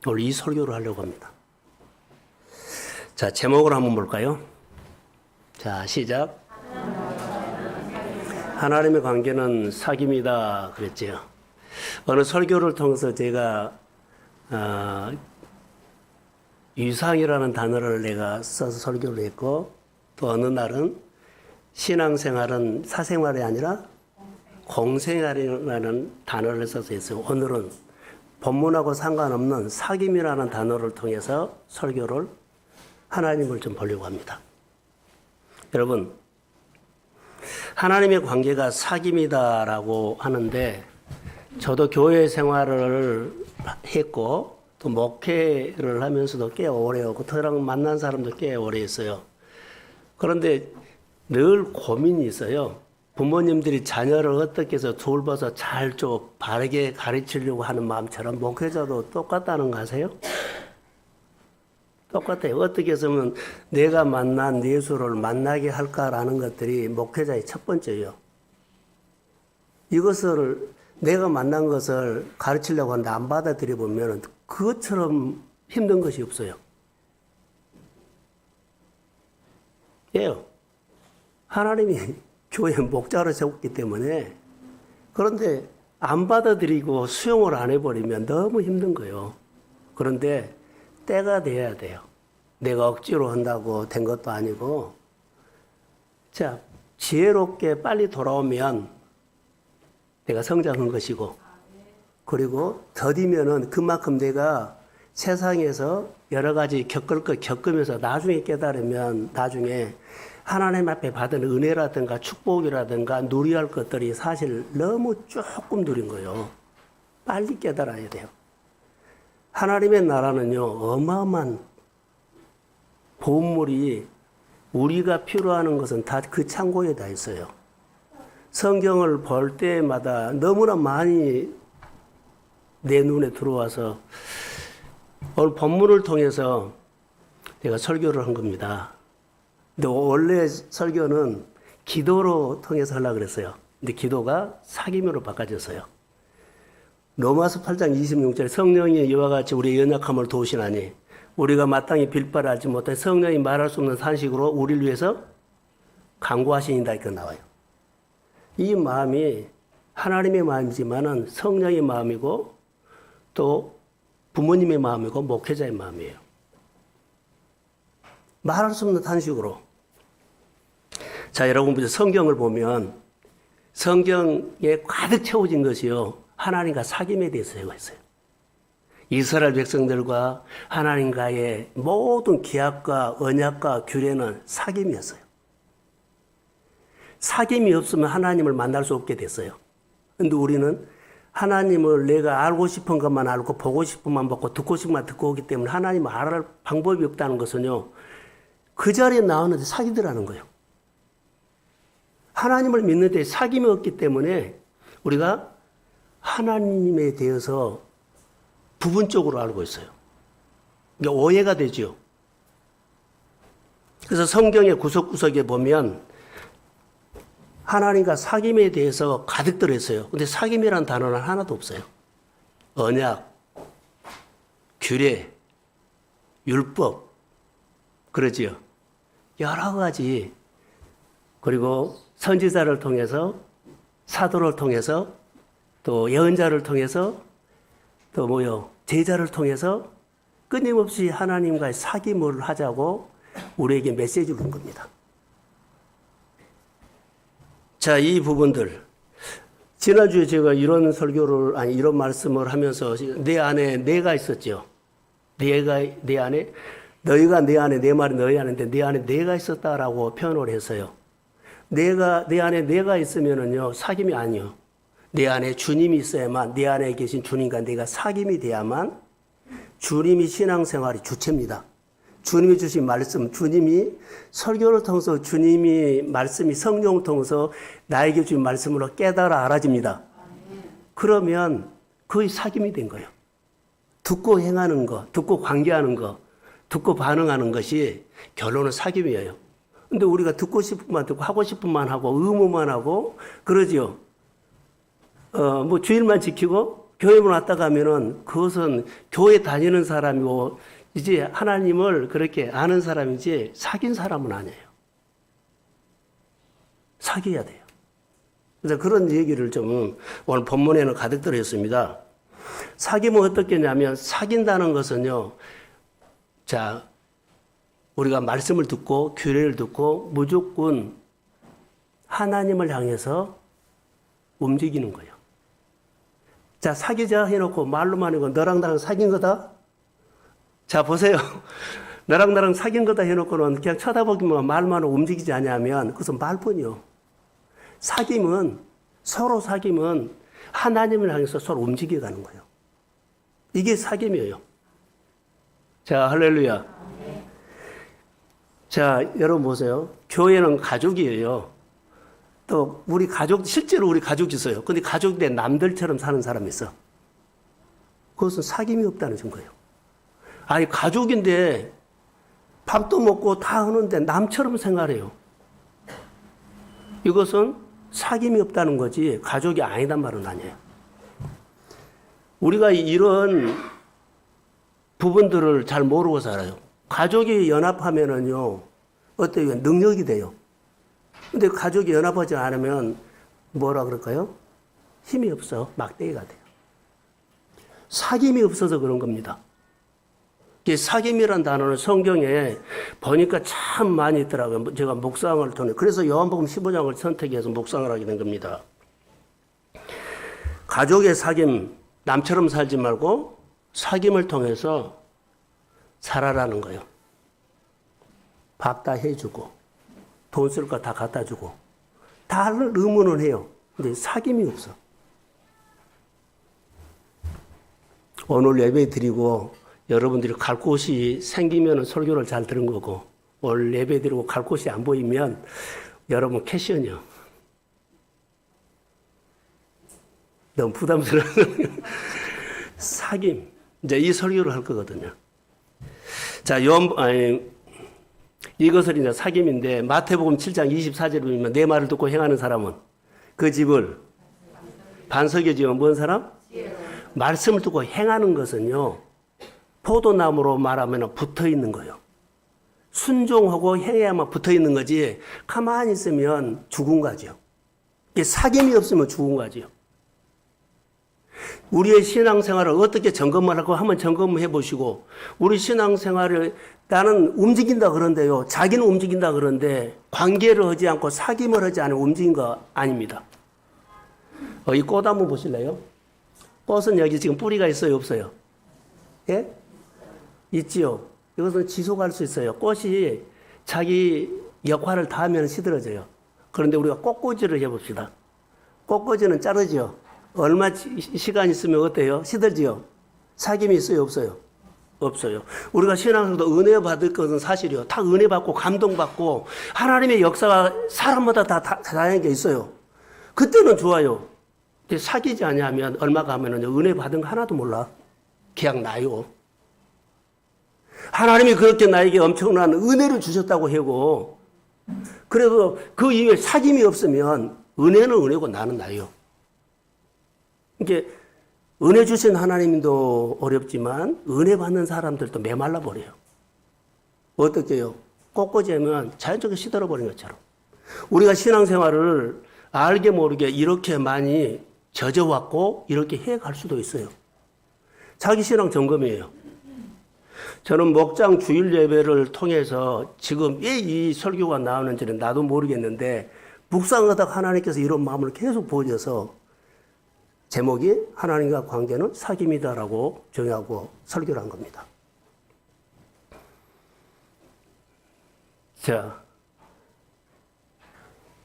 오늘 이 설교를 하려고 합니다. 자, 제목을 한번 볼까요? 자, 시작. 하나님의 관계는 사귐이다 그랬죠. 어느 설교를 통해서 제가 유상이라는 단어를 내가 써서 설교를 했고, 또 어느 날은 신앙생활은 사생활이 아니라 공생활이라는 단어를 써서 했어요. 오늘은 본문하고 상관없는 사귐이라는 단어를 통해서 설교를 하나님을 좀 보려고 합니다. 여러분, 하나님의 관계가 사귐이다라고 하는데, 저도 교회 생활을 했고 또 목회를 하면서도 꽤 오래 하고 저랑 만난 사람도 꽤 오래 했어요. 그런데 늘 고민이 있어요. 부모님들이 자녀를 어떻게 해서 돌봐서 잘 좀 바르게 가르치려고 하는 마음처럼 목회자도 똑같다는 거 아세요? 똑같아요. 어떻게 해서면 내가 만난 예수를 만나게 할까라는 것들이 목회자의 첫 번째예요. 이것을 내가 만난 것을 가르치려고 하는데 안 받아들여 보면 그것처럼 힘든 것이 없어요. 예요. 하나님이 교회 목자로 세웠기 때문에. 그런데 안 받아들이고 수용을 안 해버리면 너무 힘든 거예요. 그런데 때가 돼야 돼요. 내가 억지로 한다고 된 것도 아니고, 자, 지혜롭게 빨리 돌아오면 내가 성장한 것이고, 그리고 더디면은 그만큼 내가 세상에서 여러 가지 겪을 것 겪으면서 나중에 깨달으면 나중에 하나님 앞에 받은 은혜라든가 축복이라든가 누려야 할 것들이 사실 너무 조금 누린 거예요. 빨리 깨달아야 돼요. 하나님의 나라는요, 어마어마한 보물이 우리가 필요한 것은 다 그 창고에 다 있어요. 성경을 볼 때마다 너무나 많이 내 눈에 들어와서 오늘 본문을 통해서 내가 설교를 한 겁니다. 근데 원래 설교는 기도로 통해서 하려고 그랬어요. 근데 기도가 사귐으로 바꿔졌어요. 로마서 8장 26절 성령이 이와 같이 우리의 연약함을 도우시나니 우리가 마땅히 빌바를 알지 못해 성령이 말할 수 없는 산식으로 우리를 위해서 간구하시니이다 이렇게 나와요. 이 마음이 하나님의 마음이지만은 성령의 마음이고 또 부모님의 마음이고 목회자의 마음이에요. 말할 수 없는 탄식으로. 자, 여러분 성경을 보면 성경에 가득 채워진 것이요, 하나님과 사귐에 대해서 있어요. 이스라엘 백성들과 하나님과의 모든 기약과 언약과 규례는 사귐이었어요. 사귐이 없으면 하나님을 만날 수 없게 됐어요. 근데 우리는 하나님을 내가 알고 싶은 것만 알고 보고 싶은 것만 보고 듣고 싶은 것만 듣고 오기 때문에 하나님을 알을 방법이 없다는 것은요, 그 자리에 나오는데 사귀더라는 거예요. 하나님을 믿는데 사귐이 없기 때문에 우리가 하나님에 대해서 부분적으로 알고 있어요. 그러니까 오해가 되죠. 그래서 성경의 구석구석에 보면 하나님과 사귐에 대해서 가득 들어있어요. 근데 사귐이라는 단어는 하나도 없어요. 언약, 규례, 율법, 그러지요. 여러 가지. 그리고 선지자를 통해서, 사도를 통해서, 또 예언자를 통해서, 또 제자를 통해서 끊임없이 하나님과의 사귐을 하자고 우리에게 메시지를 준 겁니다. 자, 이 부분들. 지난주에 제가 이런 이런 말씀을 하면서 내 안에 내가 있었죠. 내 안에, 너희가 내 안에, 내 말이 너희 안인데 내 안에 내가 있었다라고 표현을 했어요. 내 안에 내가 있으면은요, 사귐이 아니요. 내 안에 주님이 있어야만, 내 안에 계신 주님과 내가 사귐이 돼야만 주님이 신앙생활이 주체입니다. 주님이 주신 말씀, 주님이 설교를 통해서 주님이 말씀이 성령을 통해서 나에게 주신 말씀으로 깨달아 알아집니다. 그러면 거의 사귐이 된 거예요. 듣고 행하는 거, 듣고 관계하는 거, 듣고 반응하는 것이 결론은 사귐이에요. 근데 우리가 듣고 싶은 만 듣고 하고 싶은 만 하고 의무만 하고 그러지요. 주일만 지키고 교회 문 왔다가 하면은 그것은 교회 다니는 사람이고 이제 하나님을 그렇게 아는 사람이지 사귄 사람은 아니에요. 사귀어야 돼요. 그래서 그런 얘기를 좀 오늘 본문에는 가득 들어있습니다. 사귀면 어떻겠냐면 사귄다는 것은요. 자, 우리가 말씀을 듣고 규례를 듣고 무조건 하나님을 향해서 움직이는 거예요. 자, 사귀자 해놓고 말로만 하고 너랑 나랑 사귄 거다? 자, 보세요. 너랑 나랑 사귄 거다 해놓고는 그냥 쳐다보기만 말만 하고 움직이지 않냐면 그것은 말뿐이요. 서로 사귐은 하나님을 향해서 서로 움직여가는 거예요. 이게 사귐이에요. 자, 할렐루야. 자, 여러분 보세요. 교회는 가족이에요. 또 우리 가족, 실제로 우리 가족이 있어요. 근데 가족인데 남들처럼 사는 사람이 있어. 그것은 사귐이 없다는 증거예요. 아니, 가족인데 밥도 먹고 다 하는데 남처럼 생활해요. 이것은 사귐이 없다는 거지 가족이 아니단 말은 아니에요. 우리가 이런 부분들을 잘 모르고 살아요. 가족이 연합하면은요, 어때요? 능력이 돼요. 근데 가족이 연합하지 않으면 뭐라 그럴까요? 힘이 없어. 막대기가 돼요. 사귐이 없어서 그런 겁니다. 사귐이란 단어는 성경에 보니까 참 많이 있더라고요. 제가 묵상을 통해. 그래서 요한복음 15장을 선택해서 묵상을 하게 된 겁니다. 가족의 사귐, 남처럼 살지 말고 사귐을 통해서 살아라는 거예요. 밥 다 해주고, 돈 쓸 거 다 갖다 주고, 다 의무는 해요. 근데 사귐이 없어. 오늘 예배 드리고, 여러분들이 갈 곳이 생기면 설교를 잘 들은 거고, 오늘 예배 드리고 갈 곳이 안 보이면 여러분 캐션이요. 너무 부담스러운 사귐. 이제 이 설교를 할 거거든요. 자, 이것을 이제 사귐인데 마태복음 7장 24절에 보면 내 말을 듣고 행하는 사람은 그 집을 반석에 지은 뭔 사람? 말씀을 듣고 행하는 것은요. 포도나무로 말하면 붙어 있는 거예요. 순종하고 행해야만 붙어 있는 거지 가만히 있으면 죽은 거죠. 사귐이 없으면 죽은 거죠. 우리의 신앙생활을 어떻게 점검을 하고 한번 점검해 보시고 우리 신앙생활을 나는 움직인다 그런데요. 자기는 움직인다 그런데 관계를 하지 않고 사귐을 하지 않으면 움직인 거 아닙니다. 이 꽃 한번 보실래요? 꽃은 여기 지금 뿌리가 있어요? 없어요? 예? 있지요. 이것은 지속할 수 있어요. 꽃이 자기 역할을 다 하면 시들어져요. 그런데 우리가 꽃꽂이를 해봅시다. 꽃꽂이는 자르죠. 얼마 시간 있으면 어때요? 시들지요. 사귐이 있어요? 없어요? 없어요. 우리가 신앙에서도 은혜 받을 것은 사실이요. 다 은혜 받고 감동받고 하나님의 역사가 사람마다 다 다양한 게 있어요. 그때는 좋아요. 근데 사귀지 않으면 얼마 가면은 은혜 받은 거 하나도 몰라. 그냥 나요. 하나님이 그렇게 나에게 엄청난 은혜를 주셨다고 하고 그래도 그 이후에 사귐이 없으면 은혜는 은혜고 나는 나요. 이게 은혜 주신 하나님도 어렵지만 은혜 받는 사람들도 메말라 버려요. 어떻게 해요? 꽃꽂이면 자연적으로 시들어버린 것처럼. 우리가 신앙생활을 알게 모르게 이렇게 많이 젖어왔고 이렇게 해갈 수도 있어요. 자기 신앙 점검이에요. 저는 목장 주일 예배를 통해서 지금 왜 이 설교가 나오는지는 나도 모르겠는데 묵상하다가 하나님께서 이런 마음을 계속 보여줘서 제목이 하나님과 관계는 사귐이다라고 정의하고 설교를 한 겁니다. 자,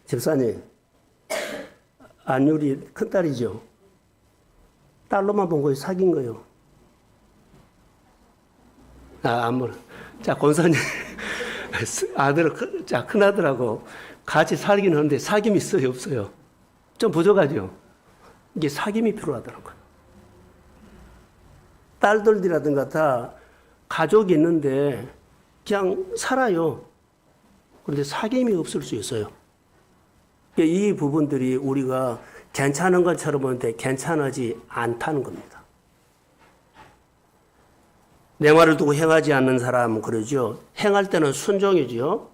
집사님, 안율이 큰딸이죠. 딸로만 본 거예요? 사귄 거예요? 안 물어. 자, 권사님, 큰아들하고 같이 살긴 하는데 사귐이 있어요? 없어요? 좀 부족하죠? 이게 사귐이 필요하다는 거예요. 딸들이라든가 다 가족이 있는데 그냥 살아요. 그런데 사귐이 없을 수 있어요. 이 부분들이 우리가 괜찮은 것처럼 보는데 괜찮지 않다는 겁니다. 내 말을 두고 행하지 않는 사람은 그러죠. 행할 때는 순종이죠.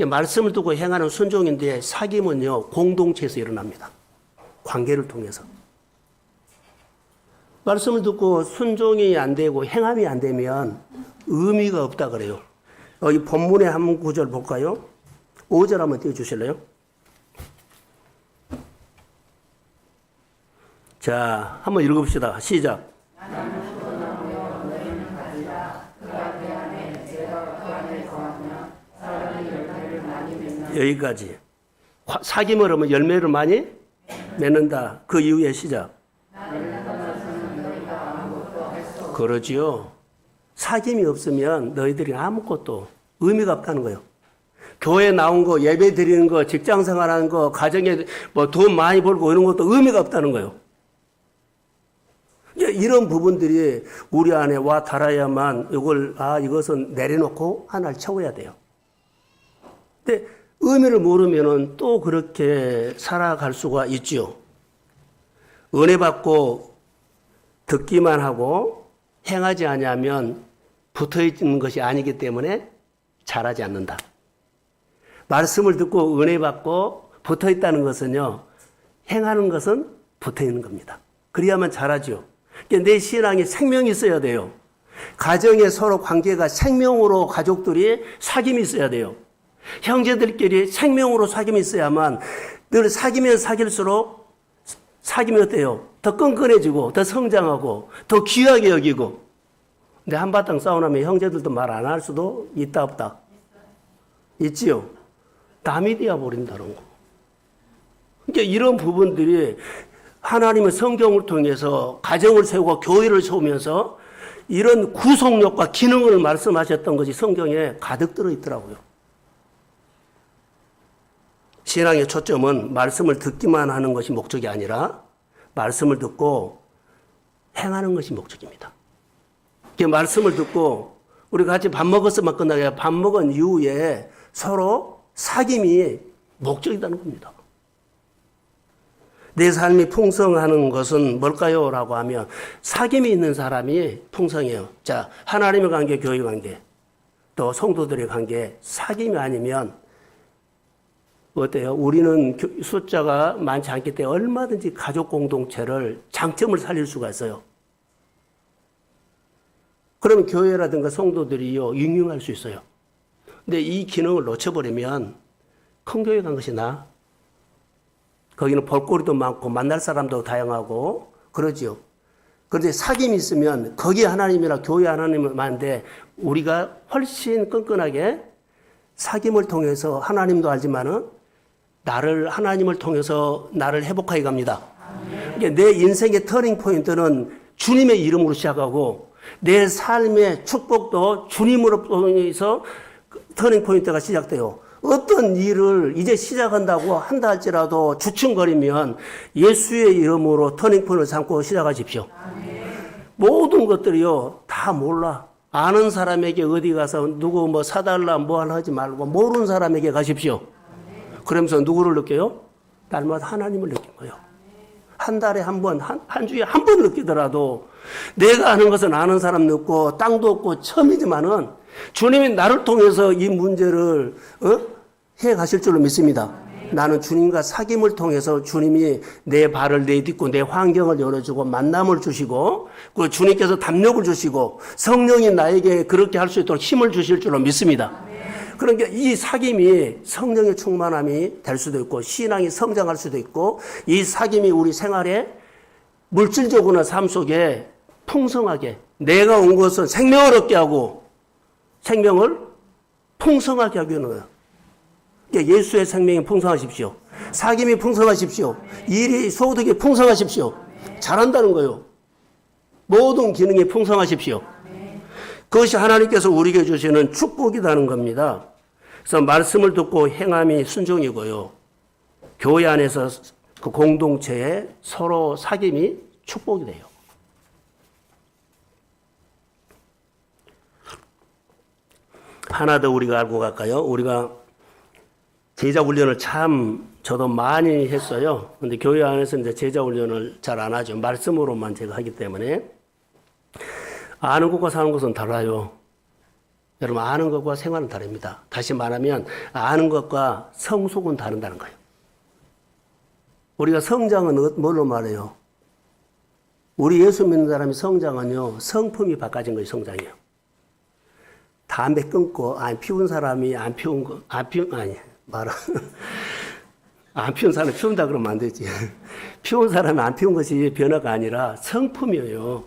말씀을 두고 행하는 순종인데 사귐은요, 공동체에서 일어납니다. 관계를 통해서. 말씀을 듣고 순종이 안 되고 행함이 안 되면 의미가 없다 그래요. 이 본문의 한 구절 볼까요? 5절 한번 띄워주실래요? 자, 한번 읽어봅시다. 시작. 여기까지. 사귐을 하면 열매를 많이 맺는다. 그 이후에 시작. 그러지요. 사귐이 없으면 너희들이 아무것도 의미가 없다는 거예요. 교회 나온 거, 예배 드리는 거, 직장 생활하는 거, 가정에 뭐 돈 많이 벌고 이런 것도 의미가 없다는 거예요. 이런 부분들이 우리 안에 와 닿아야만 이것은 내려놓고 하나를 채워야 돼요. 근데 의미를 모르면은 또 그렇게 살아갈 수가 있죠. 은혜 받고 듣기만 하고 행하지 않으면 붙어 있는 것이 아니기 때문에 잘하지 않는다. 말씀을 듣고 은혜 받고 붙어 있다는 것은요, 행하는 것은 붙어 있는 겁니다. 그래야만 잘하죠. 내 신앙에 생명이 있어야 돼요. 가정에 서로 관계가 생명으로 가족들이 사귐이 있어야 돼요. 형제들끼리 생명으로 사귐이 있어야만 늘 사귀면 사귈수록 사귐이 어때요? 더 끈끈해지고 더 성장하고 더 귀하게 여기고. 근데 한바탕 싸우나면 형제들도 말 안 할 수도 있다 없다? 있지요. 남이 되어버린다는 거. 그러니까 이런 부분들이 하나님의 성경을 통해서 가정을 세우고 교회를 세우면서 이런 구속력과 기능을 말씀하셨던 것이 성경에 가득 들어있더라고요. 신앙의 초점은 말씀을 듣기만 하는 것이 목적이 아니라 말씀을 듣고 행하는 것이 목적입니다. 말씀을 듣고 우리 같이 밥 먹었으면 끝나게 밥 먹은 이후에 서로 사귐이 목적이라는 겁니다. 내 삶이 풍성하는 것은 뭘까요? 라고 하면 사귐이 있는 사람이 풍성해요. 자, 하나님의 관계, 교회 관계, 또 성도들의 관계, 사귐이 아니면 어때요? 우리는 숫자가 많지 않기 때문에 얼마든지 가족 공동체를 장점을 살릴 수가 있어요. 그러면 교회라든가 성도들이요, 융융할 수 있어요. 근데 이 기능을 놓쳐버리면 큰 교회 간 것이 나아. 거기는 볼거리도 많고 만날 사람도 다양하고 그러지요. 그런데 사귐이 있으면 거기에 하나님이나 교회 하나님은 많은데 우리가 훨씬 끈끈하게 사귐을 통해서 하나님도 알지만은 하나님을 통해서 나를 회복하게 갑니다. 그러니까 내 인생의 터닝 포인트는 주님의 이름으로 시작하고 내 삶의 축복도 주님으로 통해서 터닝 포인트가 시작돼요. 어떤 일을 이제 시작한다고 한다 할지라도 주춤거리면 예수의 이름으로 터닝 포인트를 삼고 시작하십시오. 모든 것들이요, 다 몰라. 아는 사람에게 어디 가서 누구 뭐 사달라 뭐 하나 하지 말고 모르는 사람에게 가십시오. 그러면서 누구를 느껴요? 날마다 하나님을 느낀 거예요. 한 달에 한 번, 한 주에 한 번 느끼더라도 내가 아는 것은 아는 사람 느끼고 땅도 없고 처음이지만은 주님이 나를 통해서 이 문제를 해 가실 줄로 믿습니다. 나는 주님과 사귐을 통해서 주님이 내 발을 내딛고 내 환경을 열어주고 만남을 주시고 그 주님께서 담력을 주시고 성령이 나에게 그렇게 할 수 있도록 힘을 주실 줄로 믿습니다. 그러니까 이 사귐이 성령의 충만함이 될 수도 있고 신앙이 성장할 수도 있고 이 사귐이 우리 생활에 물질적으로나 삶 속에 풍성하게 내가 온 것은 생명을 얻게 하고 생명을 풍성하게 하기 위한 거예요. 그러니까 예수의 생명이 풍성하십시오. 사귐이 풍성하십시오. 일이 소득이 풍성하십시오. 잘한다는 거예요. 모든 기능이 풍성하십시오. 그것이 하나님께서 우리에게 주시는 축복이라는 겁니다. 그래서 말씀을 듣고 행함이 순종이고요. 교회 안에서 그 공동체에 서로 사귐이 축복이 돼요. 하나 더 우리가 알고 갈까요? 우리가 제자 훈련을 참 저도 많이 했어요. 근데 교회 안에서 이제 제자 훈련을 잘 안 하죠. 말씀으로만 제가 하기 때문에. 아는 것과 사는 것은 달라요. 여러분, 아는 것과 생활은 다릅니다. 다시 말하면 아는 것과 성숙은 다른다는 거예요. 우리가 성장은 뭘로 말해요? 우리 예수 믿는 사람이 성장은요, 성품이 바꿔진 거예요, 성장이요. 담배 끊고 안 피운 사람이 안 피운 거, 안 피운 사람이 피운다 그러면 안 되지. 피운 사람이 안 피운 것이 변화가 아니라 성품이에요.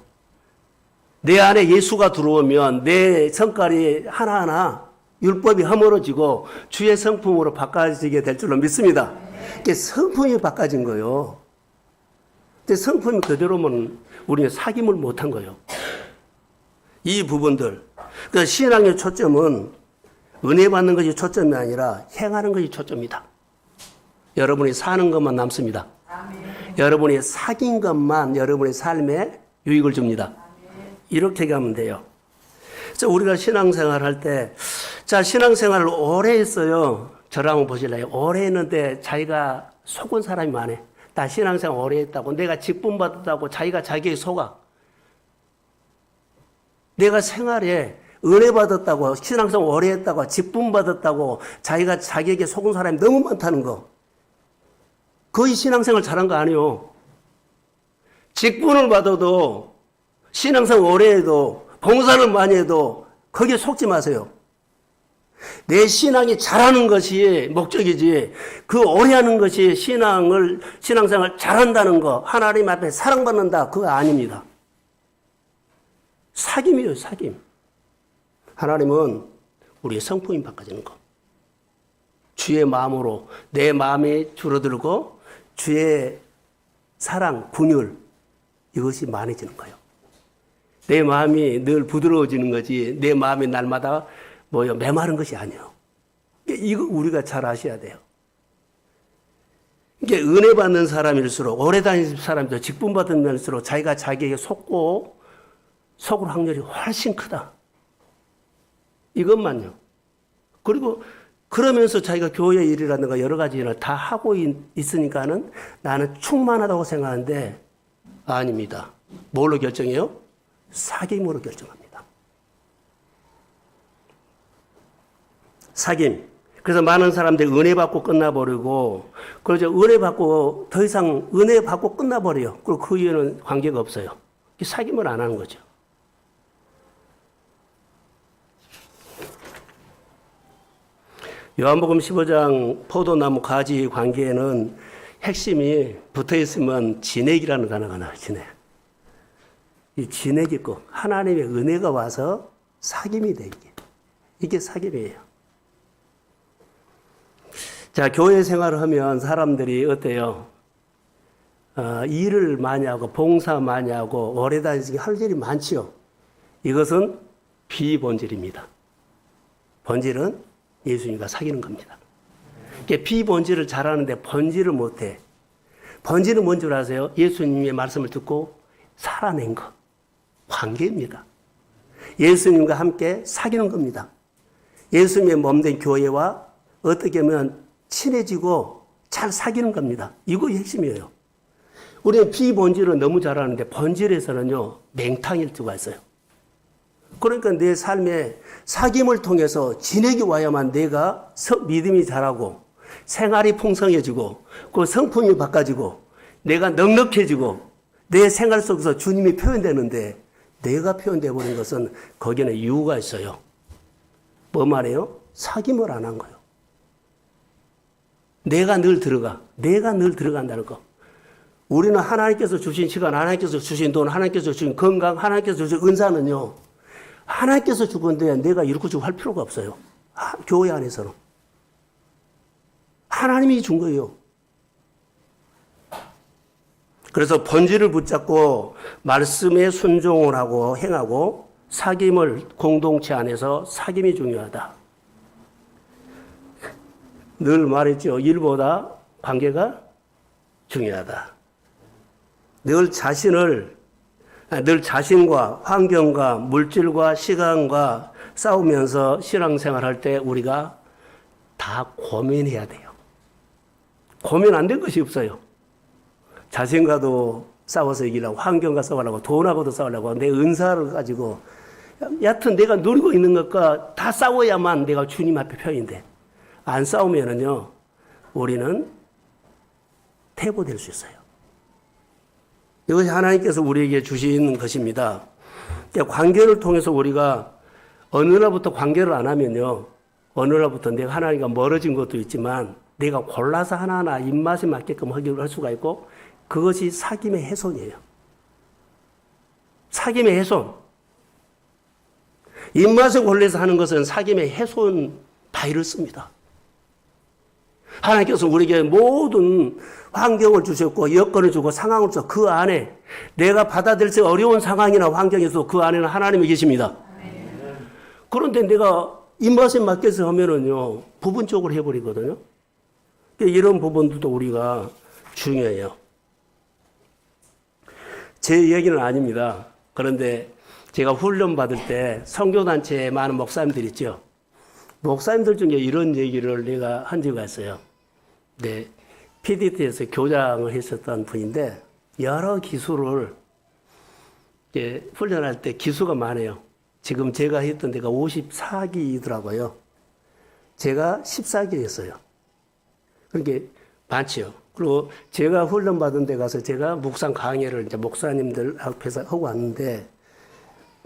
내 안에 예수가 들어오면 내 성깔이 하나하나 율법이 허물어지고 주의 성품으로 바꿔지게 될 줄로 믿습니다. 이게 성품이 바꿔진 거예요. 근데 성품이 그대로면 우리는 사귐을 못한 거예요. 이 부분들. 그러니까 신앙의 초점은 은혜 받는 것이 초점이 아니라 행하는 것이 초점이다. 여러분이 사는 것만 남습니다. 아멘. 여러분이 사귄 것만 여러분의 삶에 유익을 줍니다. 이렇게 가면 돼요. 그래서 우리가 신앙생활 할 때, 자, 신앙생활을 오래 했어요. 저를 한번 보실래요? 오래 했는데 자기가 속은 사람이 많아. 나 신앙생활 오래 했다고, 내가 직분 받았다고 자기가 자기에 속아. 내가 생활에 은혜 받았다고, 신앙생활 오래 했다고, 직분 받았다고 자기가 자기에게 속은 사람이 너무 많다는 거. 거의 신앙생활 잘한 거 아니에요. 직분을 받아도 신앙생활 오래 해도 봉사를 많이 해도 거기에 속지 마세요. 내 신앙이 잘하는 것이 목적이지 그 오래 하는 것이 신앙생활 잘한다는 거, 하나님 앞에 사랑받는다, 그거 아닙니다. 사귐이에요, 사귐. 하나님은 우리의 성품이 바꿔지는 거. 주의 마음으로 내 마음이 줄어들고 주의 사랑, 분율, 이것이 많아지는 거예요. 내 마음이 늘 부드러워지는 거지 내 마음이 날마다 메마른 것이 아니에요. 이거 우리가 잘 아셔야 돼요. 이게 은혜 받는 사람일수록, 오래 다니는 사람도 직분 받은 사람일수록 자기가 자기에게 속을 확률이 훨씬 크다. 이것만요. 그리고 그러면서 자기가 교회 일이라든가 여러 가지 일을 다 하고 있으니까는 나는 충만하다고 생각하는데 아닙니다. 뭘로 결정해요? 사귐으로 결정합니다. 사귐. 그래서 많은 사람들이 은혜 받고 끝나버리고, 그러죠. 은혜 받고 더 이상 은혜 받고 끝나버려요. 그리고 그 이후에는 관계가 없어요. 사귐을 안 하는 거죠. 요한복음 15장 포도나무 가지 관계에는 핵심이 붙어있으면 진액이라는 단어가 나와요. 진액. 이 진액이 꼭 하나님의 은혜가 와서 사귐이 돼. 이게 사귐이에요. 자, 교회 생활을 하면 사람들이 어때요? 일을 많이 하고 봉사 많이 하고 오래 다니기 할 일이 많지요. 이것은 비본질입니다. 본질은 예수님과 사귀는 겁니다. 비본질을 잘하는데 본질을 못해. 본질은 뭔 줄 아세요? 예수님의 말씀을 듣고 살아낸 것. 관계입니다. 예수님과 함께 사귀는 겁니다. 예수님의 몸된 교회와 어떻게 하면 친해지고 잘 사귀는 겁니다. 이거 핵심이에요. 우리는 비본질은 너무 잘하는데 본질에서는요, 맹탕일 수가 있어요. 그러니까 내 삶에 사귐을 통해서 진액이 와야만 내가 믿음이 자라고 생활이 풍성해지고 그 성품이 바꿔지고 내가 넉넉해지고 내 생활 속에서 주님이 표현되는데 내가 표현되어 버린 것은 거기에는 이유가 있어요. 뭐 말이에요? 사귐을 안 한 거예요. 내가 늘 들어간다는 거. 우리는 하나님께서 주신 시간, 하나님께서 주신 돈, 하나님께서 주신 건강, 하나님께서 주신 은사는요, 하나님께서 준 건데 내가 이렇게 주고 할 필요가 없어요. 교회 안에서는. 하나님이 준 거예요. 그래서 본질을 붙잡고 말씀에 순종을 하고 행하고 사귐을 공동체 안에서 사귐이 중요하다. 늘 말했죠. 일보다 관계가 중요하다. 늘 자신과 환경과 물질과 시간과 싸우면서 신앙생활 할 때 우리가 다 고민해야 돼요. 고민 안 된 것이 없어요. 자신과도 싸워서 이기려고, 환경과 싸우려고, 돈하고도 싸우려고, 내 은사를 가지고, 여하튼 내가 누리고 있는 것과 다 싸워야만 내가 주님 앞에 편인데, 안 싸우면은요, 우리는 퇴보될 수 있어요. 이것이 하나님께서 우리에게 주신 것입니다. 관계를 통해서 우리가 어느 날부터 관계를 안 하면요, 어느 날부터 내가 하나님과 멀어진 것도 있지만, 내가 골라서 하나하나 입맛에 맞게끔 하기로 할 수가 있고, 그것이 사귐의 훼손이에요. 사귐의 훼손. 입맛에 골라서 하는 것은 사귐의 훼손 바이러스입니다. 하나님께서 우리에게 모든 환경을 주셨고 여건을 주고 상황을 주고 그 안에 내가 받아들일 수 어려운 상황이나 환경에서 그 안에는 하나님이 계십니다. 그런데 내가 입맛에 맞게서 하면은요, 부분적으로 해버리거든요. 이런 부분들도 우리가 중요해요. 제 얘기는 아닙니다. 그런데 제가 훈련 받을 때 선교단체에 많은 목사님들 있죠. 목사님들 중에 이런 얘기를 내가 한 적이 있어요. 네, PDT에서 교장을 했었던 분인데 여러 기술을 훈련할 때 기수가 많아요. 지금 제가 했던 데가 54기더라고요. 제가 14기였어요. 그렇게 많지요. 그리고 제가 훈련 받은 데 가서 제가 묵상 강의를 이제 목사님들 앞에서 하고 왔는데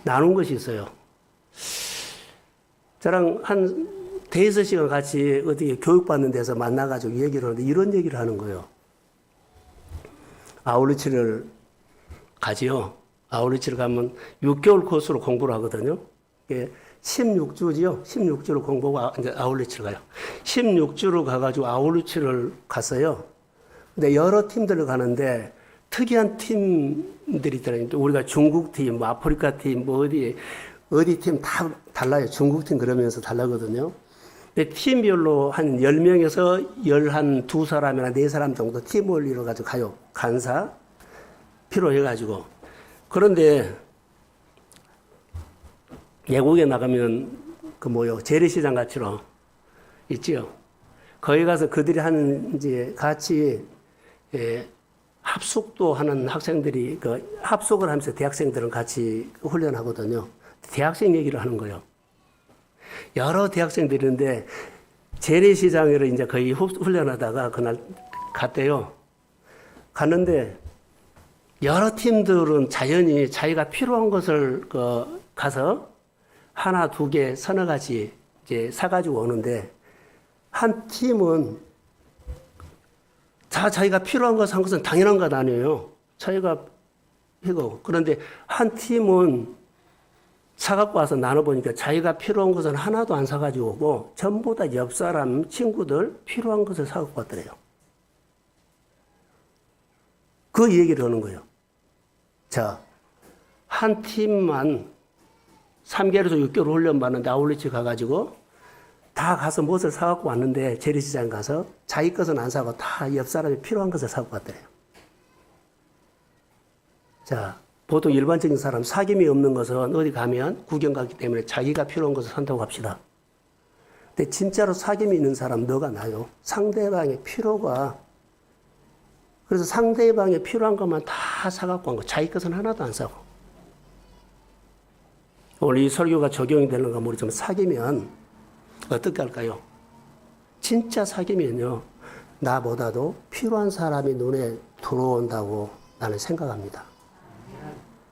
나눈 것이 있어요. 저랑 한 대여섯 시간 같이 어떻게 교육받는 데서 만나가지고 얘기를 하는데 이런 얘기를 하는 거예요. 아울리치를 가지요. 아울리치를 가면 6개월 코스로 공부를 하거든요. 16주지요. 16주를 공부하고 이제 아울리치를 가요. 16주를 가가지고 아울리치를 갔어요. 근데 여러 팀들을 가는데 특이한 팀들이 있더라고요. 우리가 중국 팀, 뭐 아프리카 팀, 뭐 어디 팀 다 달라요. 중국 팀 그러면서 달라거든요. 근데 팀별로 한 10명에서 12사람이나 4사람 정도 팀을 이뤄가지고 가요. 간사 필요해가지고. 그런데 외국에 나가면 재래시장 같이로 있지요. 거기 가서 그들이 하는 이제 같이 합숙도 하는 학생들이 합숙을 하면서 대학생들은 같이 훈련하거든요. 대학생 얘기를 하는 거예요. 여러 대학생들이 있는데 재래시장으로 이제 거의 훈련하다가 그날 갔대요. 갔는데 여러 팀들은 자연히 자기가 필요한 것을 가서 하나, 두 개, 서너 가지 이제 사가지고 오는데 한 팀은 자기가 필요한 것 산 것은 당연한 것 아니에요. 자기가 이거. 그런데 한 팀은 사갖고 와서 나눠보니까 자기가 필요한 것은 하나도 안 사가지고 오고 전부 다 옆 사람, 친구들 필요한 것을 사갖고 왔더래요. 그 얘기를 하는 거예요. 자, 한 팀만 3개월에서 6개월 훈련 받는데 아울리치 가가지고 다 가서 무엇을 사갖고 왔는데 재래시장 가서 자기 것은 안 사고 다 옆 사람이 필요한 것을 사갖고 왔더래요. 자, 보통 일반적인 사람 사귐이 없는 것은 어디 가면 구경 가기 때문에 자기가 필요한 것을 산다고 합시다. 근데 진짜로 사귐이 있는 사람 너가 나요. 상대방의 필요가 그래서 상대방의 필요한 것만 다 사갖고 온 거. 자기 것은 하나도 안 사고. 오늘 이 설교가 적용이 되는가 모르지만 사귀면 어떻게 할까요? 진짜 사귀면요. 나보다도 필요한 사람이 눈에 들어온다고 나는 생각합니다.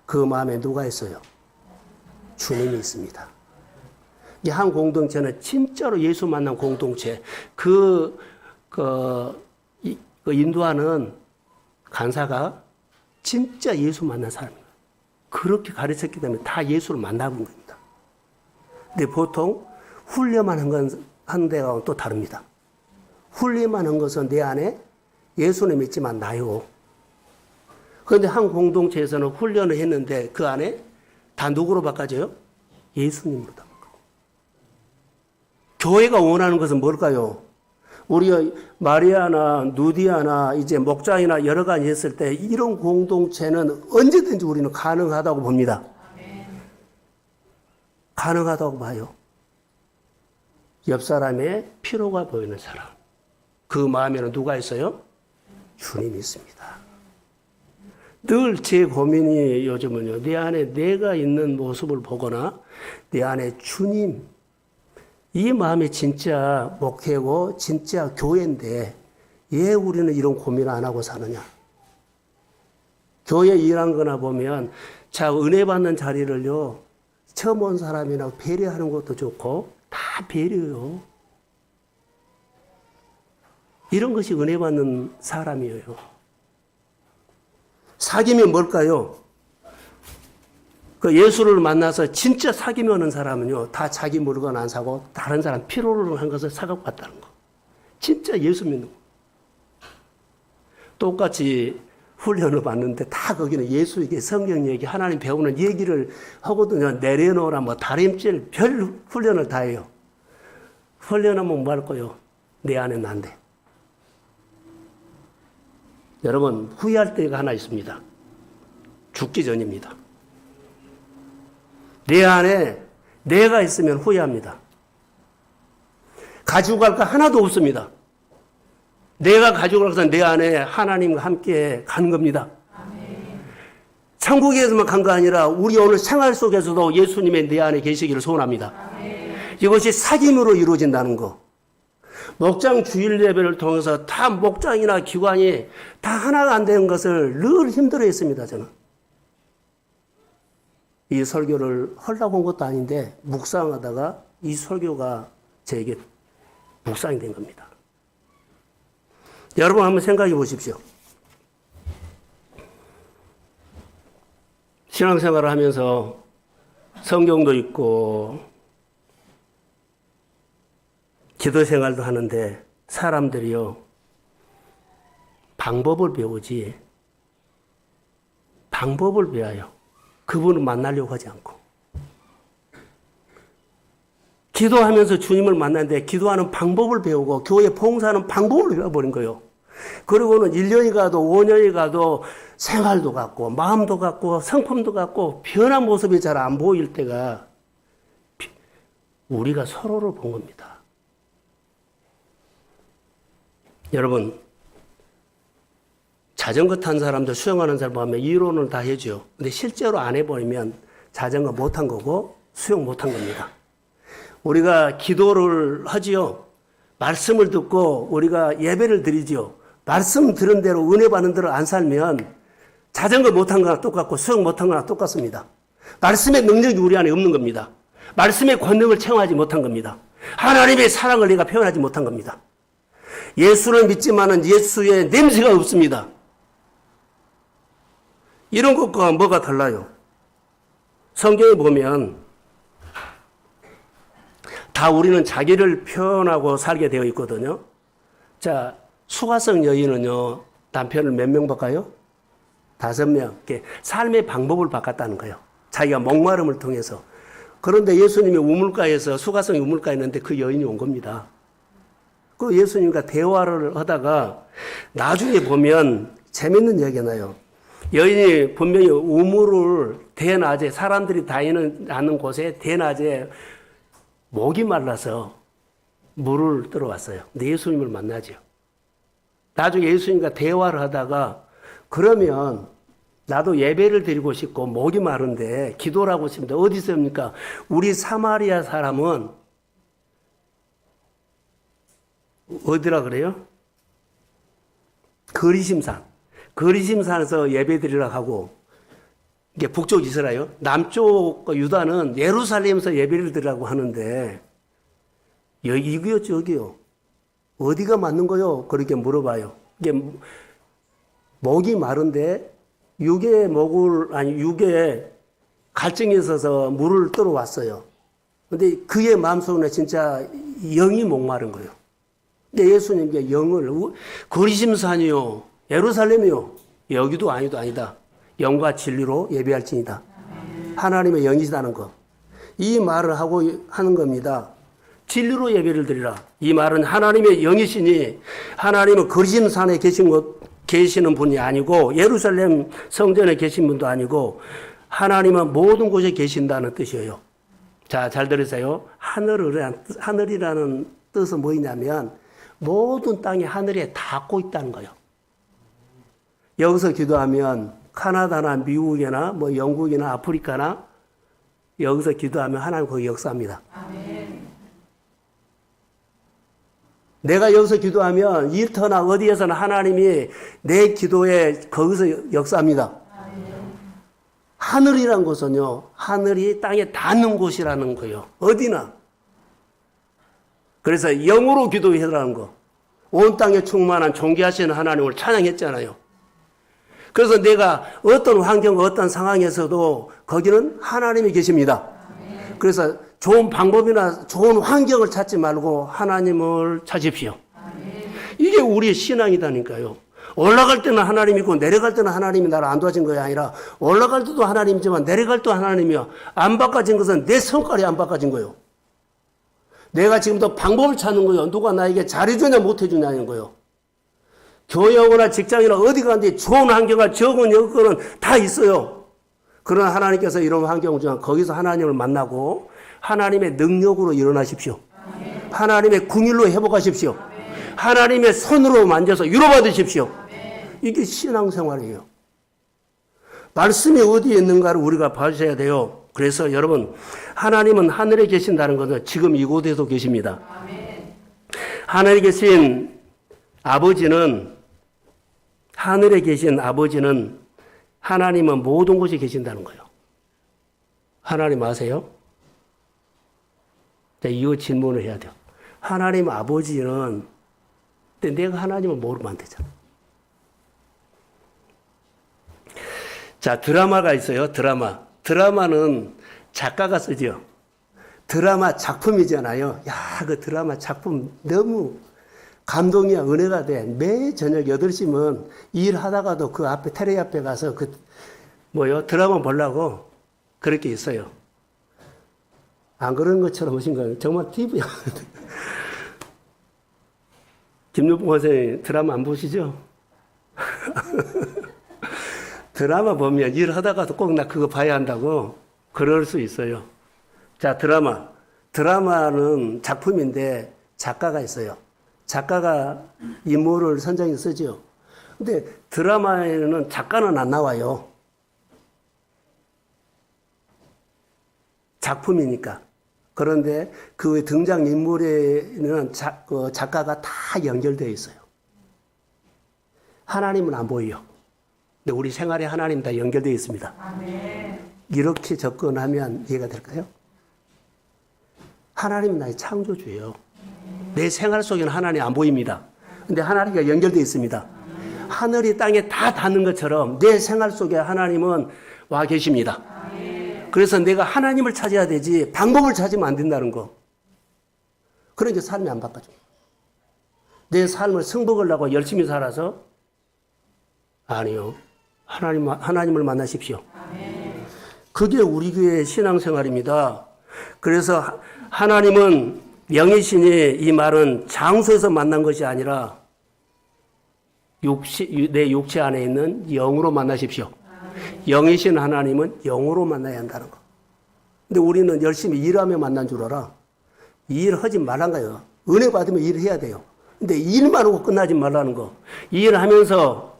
그 마음에 누가 있어요? 주님이 있습니다. 이 한 공동체는 진짜로 예수 만난 공동체. 인도하는 간사가 진짜 예수 만난 사람입니다. 그렇게 가르쳤기 때문에 다 예수를 만나본 겁니다. 근데 보통 훈련만 한 데가 또 다릅니다. 훈련만 한 것은 내 안에 예수는 믿지만 나요. 그런데 한 공동체에서는 훈련을 했는데 그 안에 다 누구로 바꿔져요? 예수님으로 바꿔요. 교회가 원하는 것은 뭘까요? 우리가 마리아나 누디아나 이제 목장이나 여러 가지 했을 때 이런 공동체는 언제든지 우리는 가능하다고 봅니다. 가능하다고 봐요. 옆 사람의 필요가 보이는 사람. 그 마음에는 누가 있어요? 주님이 있습니다. 늘 제 고민이 요즘은요, 내 안에 내가 있는 모습을 보거나 내 안에 주님, 이 마음이 진짜 목회고 진짜 교회인데 왜 우리는 이런 고민을 안 하고 사느냐? 교회 일한 거나 보면 자, 은혜 받는 자리를요, 처음 온 사람이나 배려하는 것도 좋고 다 배려요. 이런 것이 은혜 받는 사람이에요. 사귐이 뭘까요? 그 예수를 만나서 진짜 사귀면은 사람은요, 다 자기 물건 안 사고 다른 사람 필요로 한 것을 사갖고 갔다는 거. 진짜 예수 믿는 거. 똑같이 훈련을 받는데 다 거기는 예수 얘기, 성경 얘기, 하나님 배우는 얘기를 하거든요. 내려놓으라, 뭐 다림질, 별 훈련을 다 해요. 훈련하면 뭐 할 거요? 내 안에 난데. 여러분, 후회할 때가 하나 있습니다. 죽기 전입니다. 내 안에 내가 있으면 후회합니다. 가지고 갈 거 하나도 없습니다. 내가 가지고 가서 내 안에 하나님과 함께 간 겁니다. 아멘. 천국에서만 간 거 아니라 우리 오늘 생활 속에서도 예수님의 내 안에 계시기를 소원합니다. 아멘. 이것이 사귐으로 이루어진다는 거. 목장 주일 예배를 통해서 다 목장이나 기관이 다 하나가 안 되는 것을 늘 힘들어했습니다. 저는. 이 설교를 하려고 한 것도 아닌데 묵상하다가 이 설교가 저에게 묵상이 된 겁니다. 여러분 한번 생각해 보십시오. 신앙생활을 하면서 성경도 읽고 기도 생활도 하는데 사람들이요, 방법을 배우지 방법을 배워요. 그분을 만나려고 하지 않고. 기도하면서 주님을 만나는데 기도하는 방법을 배우고 교회 봉사하는 방법을 배워버린 거예요. 그리고는 1년이 가도 5년이 가도 생활도 같고 마음도 같고 성품도 같고 변한 모습이 잘 안 보일 때가 우리가 서로를 본 겁니다. 여러분, 자전거 탄 사람들, 수영하는 사람 보면 이론을 다 해줘요. 근데 실제로 안 해버리면 자전거 못 한 거고 수영 못 한 겁니다. 우리가 기도를 하지요. 말씀을 듣고 우리가 예배를 드리지요. 말씀 들은 대로 은혜 받는 대로 안 살면 자전거 못 한 거나 똑같고 수영 못 한 거나 똑같습니다. 말씀의 능력이 우리 안에 없는 겁니다. 말씀의 권능을 체험하지 못한 겁니다. 하나님의 사랑을 내가 표현하지 못한 겁니다. 예수를 믿지만은 예수의 냄새가 없습니다. 이런 것과 뭐가 달라요? 성경에 보면 다 우리는 자기를 표현하고 살게 되어 있거든요. 자, 수가성 여인은요, 남편을 몇 명 바꿔요? 5명. 삶의 방법을 바꿨다는 거예요. 자기가 목마름을 통해서. 그런데 예수님이 우물가에서, 수가성 우물가에 있는데 그 여인이 온 겁니다. 그 예수님과 대화를 하다가 나중에 보면 재밌는 얘기가 나요. 여인이 분명히 우물을 대낮에 사람들이 다니는 않는 곳에 대낮에 목이 말라서 물을 들어왔어요. 근데 예수님을 만나죠. 나중에 예수님과 대화를 하다가 그러면 나도 예배를 드리고 싶고 목이 마른데 기도를 하고 싶은데 어디서 합니까? 우리 사마리아 사람은 어디라 그래요? 거리심산. 거리심산에서 예배 드리려고 하고, 이게 북쪽 이스라엘, 남쪽 유다는 예루살렘에서 예배를 드리려고 하는데, 여기요, 저기요. 어디가 맞는 거요? 그렇게 물어봐요. 이게 목이 마른데, 육에 갈증이 있어서 물을 들어왔어요. 근데 그의 마음속에 진짜 영이 목마른 거예요. 근데 예수님께 영을, 거리심산이요, 예루살렘이요, 여기도 아니도 아니다. 영과 진리로 예배할지니다. 하나님의 영이시다는 것. 이 말을 하고 하는 겁니다. 진리로 예배를 드리라. 이 말은 하나님의 영이시니 하나님은 거리심산에 계시는 분이 아니고 예루살렘 성전에 계신 분도 아니고 하나님은 모든 곳에 계신다는 뜻이에요. 자, 잘 들으세요. 하늘이라는 뜻은 뭐냐면 모든 땅이 하늘에 닿고 있다는 거예요. 여기서 기도하면 카나다나 미국이나 뭐 영국이나 아프리카나 여기서 기도하면 하나님 거기 역사합니다. 아멘. 내가 여기서 기도하면 일터나 어디에서나 하나님이 내 기도에 거기서 역사합니다. 아멘. 하늘이란 것은요, 하늘이 땅에 닿는 곳이라는 거예요. 어디나. 그래서 영으로 기도해라는 거. 온 땅에 충만한 존귀하시는 하나님을 찬양했잖아요. 그래서 내가 어떤 환경, 어떤 상황에서도 거기는 하나님이 계십니다. 그래서 좋은 방법이나 좋은 환경을 찾지 말고 하나님을 찾으십시오. 이게 우리의 신앙이다니까요. 올라갈 때는 하나님이고 내려갈 때는 하나님이 나를 안 도와준 것이 아니라 올라갈 때도 하나님이지만 내려갈 때도 하나님이요. 안 바꿔진 것은 내 성깔이 안 바꿔진 거예요. 내가 지금도 방법을 찾는 거예요. 누가 나에게 잘해주냐 못해주냐는 거예요. 교회 오거나 직장이나 어디 가는데 좋은 환경과 적은 여건은 다 있어요. 그러나 하나님께서 이런 환경 중에 거기서 하나님을 만나고 하나님의 능력으로 일어나십시오. 아멘. 하나님의 궁일로 회복하십시오. 아멘. 하나님의 손으로 만져서 위로받으십시오. 아멘. 이게 신앙생활이에요. 말씀이 어디에 있는가를 우리가 봐주셔야 돼요. 그래서 여러분, 하나님은 하늘에 계신다는 것은 지금 이곳에도 계십니다. 아멘. 하늘에 계신 아버지는, 하늘에 계신 아버지는 하나님은 모든 곳에 계신다는 거예요. 하나님 아세요? 자, 이거 질문을 해야 돼요. 하나님 아버지는, 근데 내가 하나님을 모르면 안 되잖아. 자, 드라마가 있어요. 드라마는 작가가 쓰죠. 드라마 작품이잖아요. 야, 그 드라마 작품 너무 감동이야, 은혜가 돼. 매 저녁 8시면 일하다가도 그 앞에, 테레비 앞에 가서 드라마 보려고 그렇게 있어요. 안 그런 것처럼 오신 거예요. 정말 TV야. 김유봉 선생님 드라마 안 보시죠? 드라마 보면 일하다가도 꼭 나 그거 봐야 한다고 그럴 수 있어요. 자, 드라마는 작품인데 작가가 있어요. 작가가 인물을 선정해서 쓰죠. 근데 드라마에는 작가는 안 나와요. 작품이니까. 그런데 그 등장인물에는 작가가 다 연결되어 있어요. 하나님은 안 보여요. 근데 우리 생활에 하나님 다 연결되어 있습니다. 아멘. 이렇게 접근하면 이해가 될까요? 하나님은 나의 창조주예요. 내 생활 속에는 하나님이 안 보입니다. 근데 하나님과 연결되어 있습니다. 하늘이 땅에 다 닿는 것처럼 내 생활 속에 하나님은 와 계십니다. 그래서 내가 하나님을 찾아야 되지 방법을 찾으면 안 된다는 거. 그러니까 삶이 안 바꿔져. 내 삶을 승복하려고 열심히 살아서 아니요. 하나님을 만나십시오. 그게 우리 교회의 신앙생활입니다. 그래서 하나님은 영이시니 이 말은 장소에서 만난 것이 아니라 내 육체 안에 있는 영으로 만나십시오. 영이신 하나님은 영으로 만나야 한다는 거. 근데 우리는 열심히 일하며 만난 줄 알아. 일하지 말란 거예요. 은혜 받으면 일을 해야 돼요. 근데 일만 하고 끝나지 말라는 거. 일하면서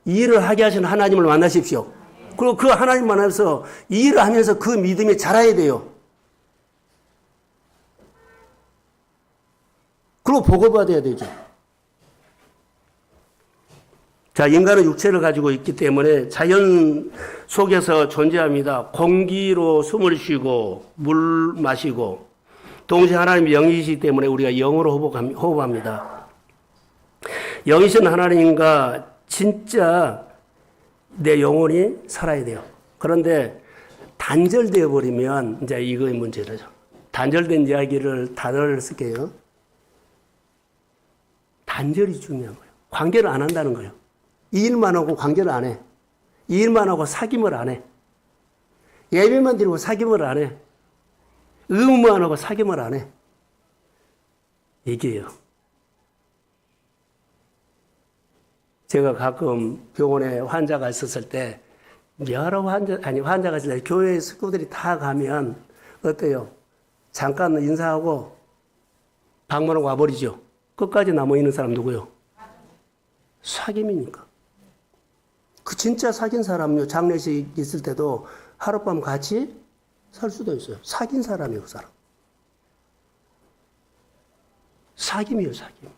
일을 하게 하신 하나님을 만나십시오. 그리고 그 하나님 만나서 일을 하면서 그 믿음이 자라야 돼요. 그리고 보고받아야 되죠. 자, 인간은 육체를 가지고 있기 때문에 자연 속에서 존재합니다. 공기로 숨을 쉬고 물 마시고 동시에 하나님이 영이시기 때문에 우리가 영으로 호흡합니다. 영이신 하나님과 진짜 내 영혼이 살아야 돼요. 그런데 단절되어 버리면 이제 이거의 문제죠. 단절된 이야기를 단어를 쓸게요. 단절이 중요한 거예요. 관계를 안 한다는 거예요. 이 일만 하고 관계를 안 해. 이 일만 하고 사귐을 안 해. 예배만 드리고 사귐을 안 해. 의무만 하고 사귐을 안 해. 이게요. 제가 가끔 병원에 환자가 있었을 때 여러 환자가 있을 때 교회 식구들이 다 가면 어때요? 잠깐 인사하고 방문하고 와버리죠. 끝까지 남아있는 사람 누구요? 사귐이니까. 그 진짜 사귄 사람요. 장례식 있을 때도 하룻밤 같이 살 수도 있어요. 사귄 사람이에요, 그 사람. 사귐이에요, 사귐.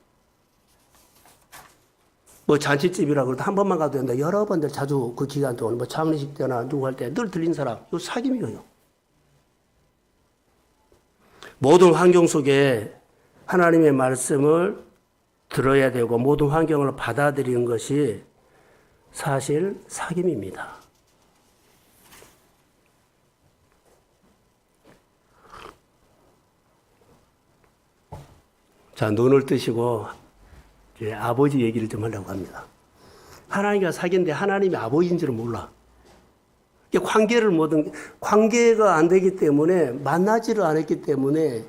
뭐 잔치집이라 그래도 한 번만 가도 된다. 여러 번들 자주 그 기간 동안 뭐 장례식 때나 누구 할 때 늘 들린 사람. 이거 사귐이에요. 모든 환경 속에 하나님의 말씀을 들어야 되고 모든 환경을 받아들이는 것이 사실 사귐입니다. 자, 눈을 뜨시고 이제 아버지 얘기를 좀 하려고 합니다. 하나님과 사귀는데 하나님이 아버지인 줄은 몰라. 관계가 안 되기 때문에 만나지를 않았기 때문에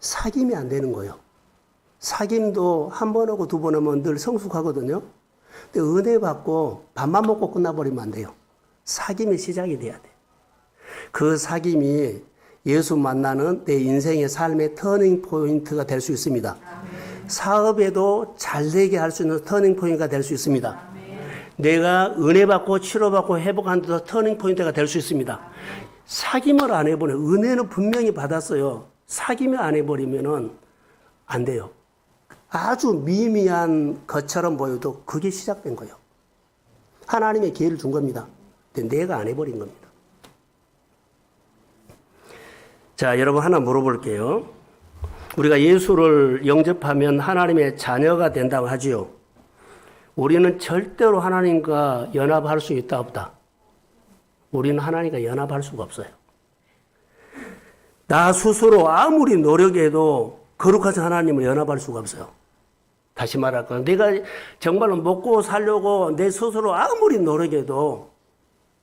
사귐이 안 되는 거예요. 사귐도 한 번 하고 두 번 하면 늘 성숙하거든요. 근데 은혜 받고 밥만 먹고 끝나버리면 안 돼요. 사귐의 시작이 돼야 돼. 그 사귐이 예수 만나는 내 인생의 삶의 터닝 포인트가 될 수 있습니다. 사업에도 잘 되게 할 수 있는 터닝 포인트가 될 수 있습니다. 내가 은혜 받고 치료받고 회복하는 데도 터닝 포인트가 될 수 있습니다. 사귐을 안 해보면 은혜는 분명히 받았어요. 사귐을 안 해버리면은 안 돼요. 아주 미미한 것처럼 보여도 그게 시작된 거예요. 하나님의 기회를 준 겁니다. 근데 내가 안 해버린 겁니다. 자, 여러분 하나 물어볼게요. 우리가 예수를 영접하면 하나님의 자녀가 된다고 하지요. 우리는 절대로 하나님과 연합할 수 있다 없다. 우리는 하나님과 연합할 수가 없어요. 나 스스로 아무리 노력해도 거룩하신 하나님을 연합할 수가 없어요. 다시 말할까, 내가 정말로 먹고 살려고 내 스스로 아무리 노력해도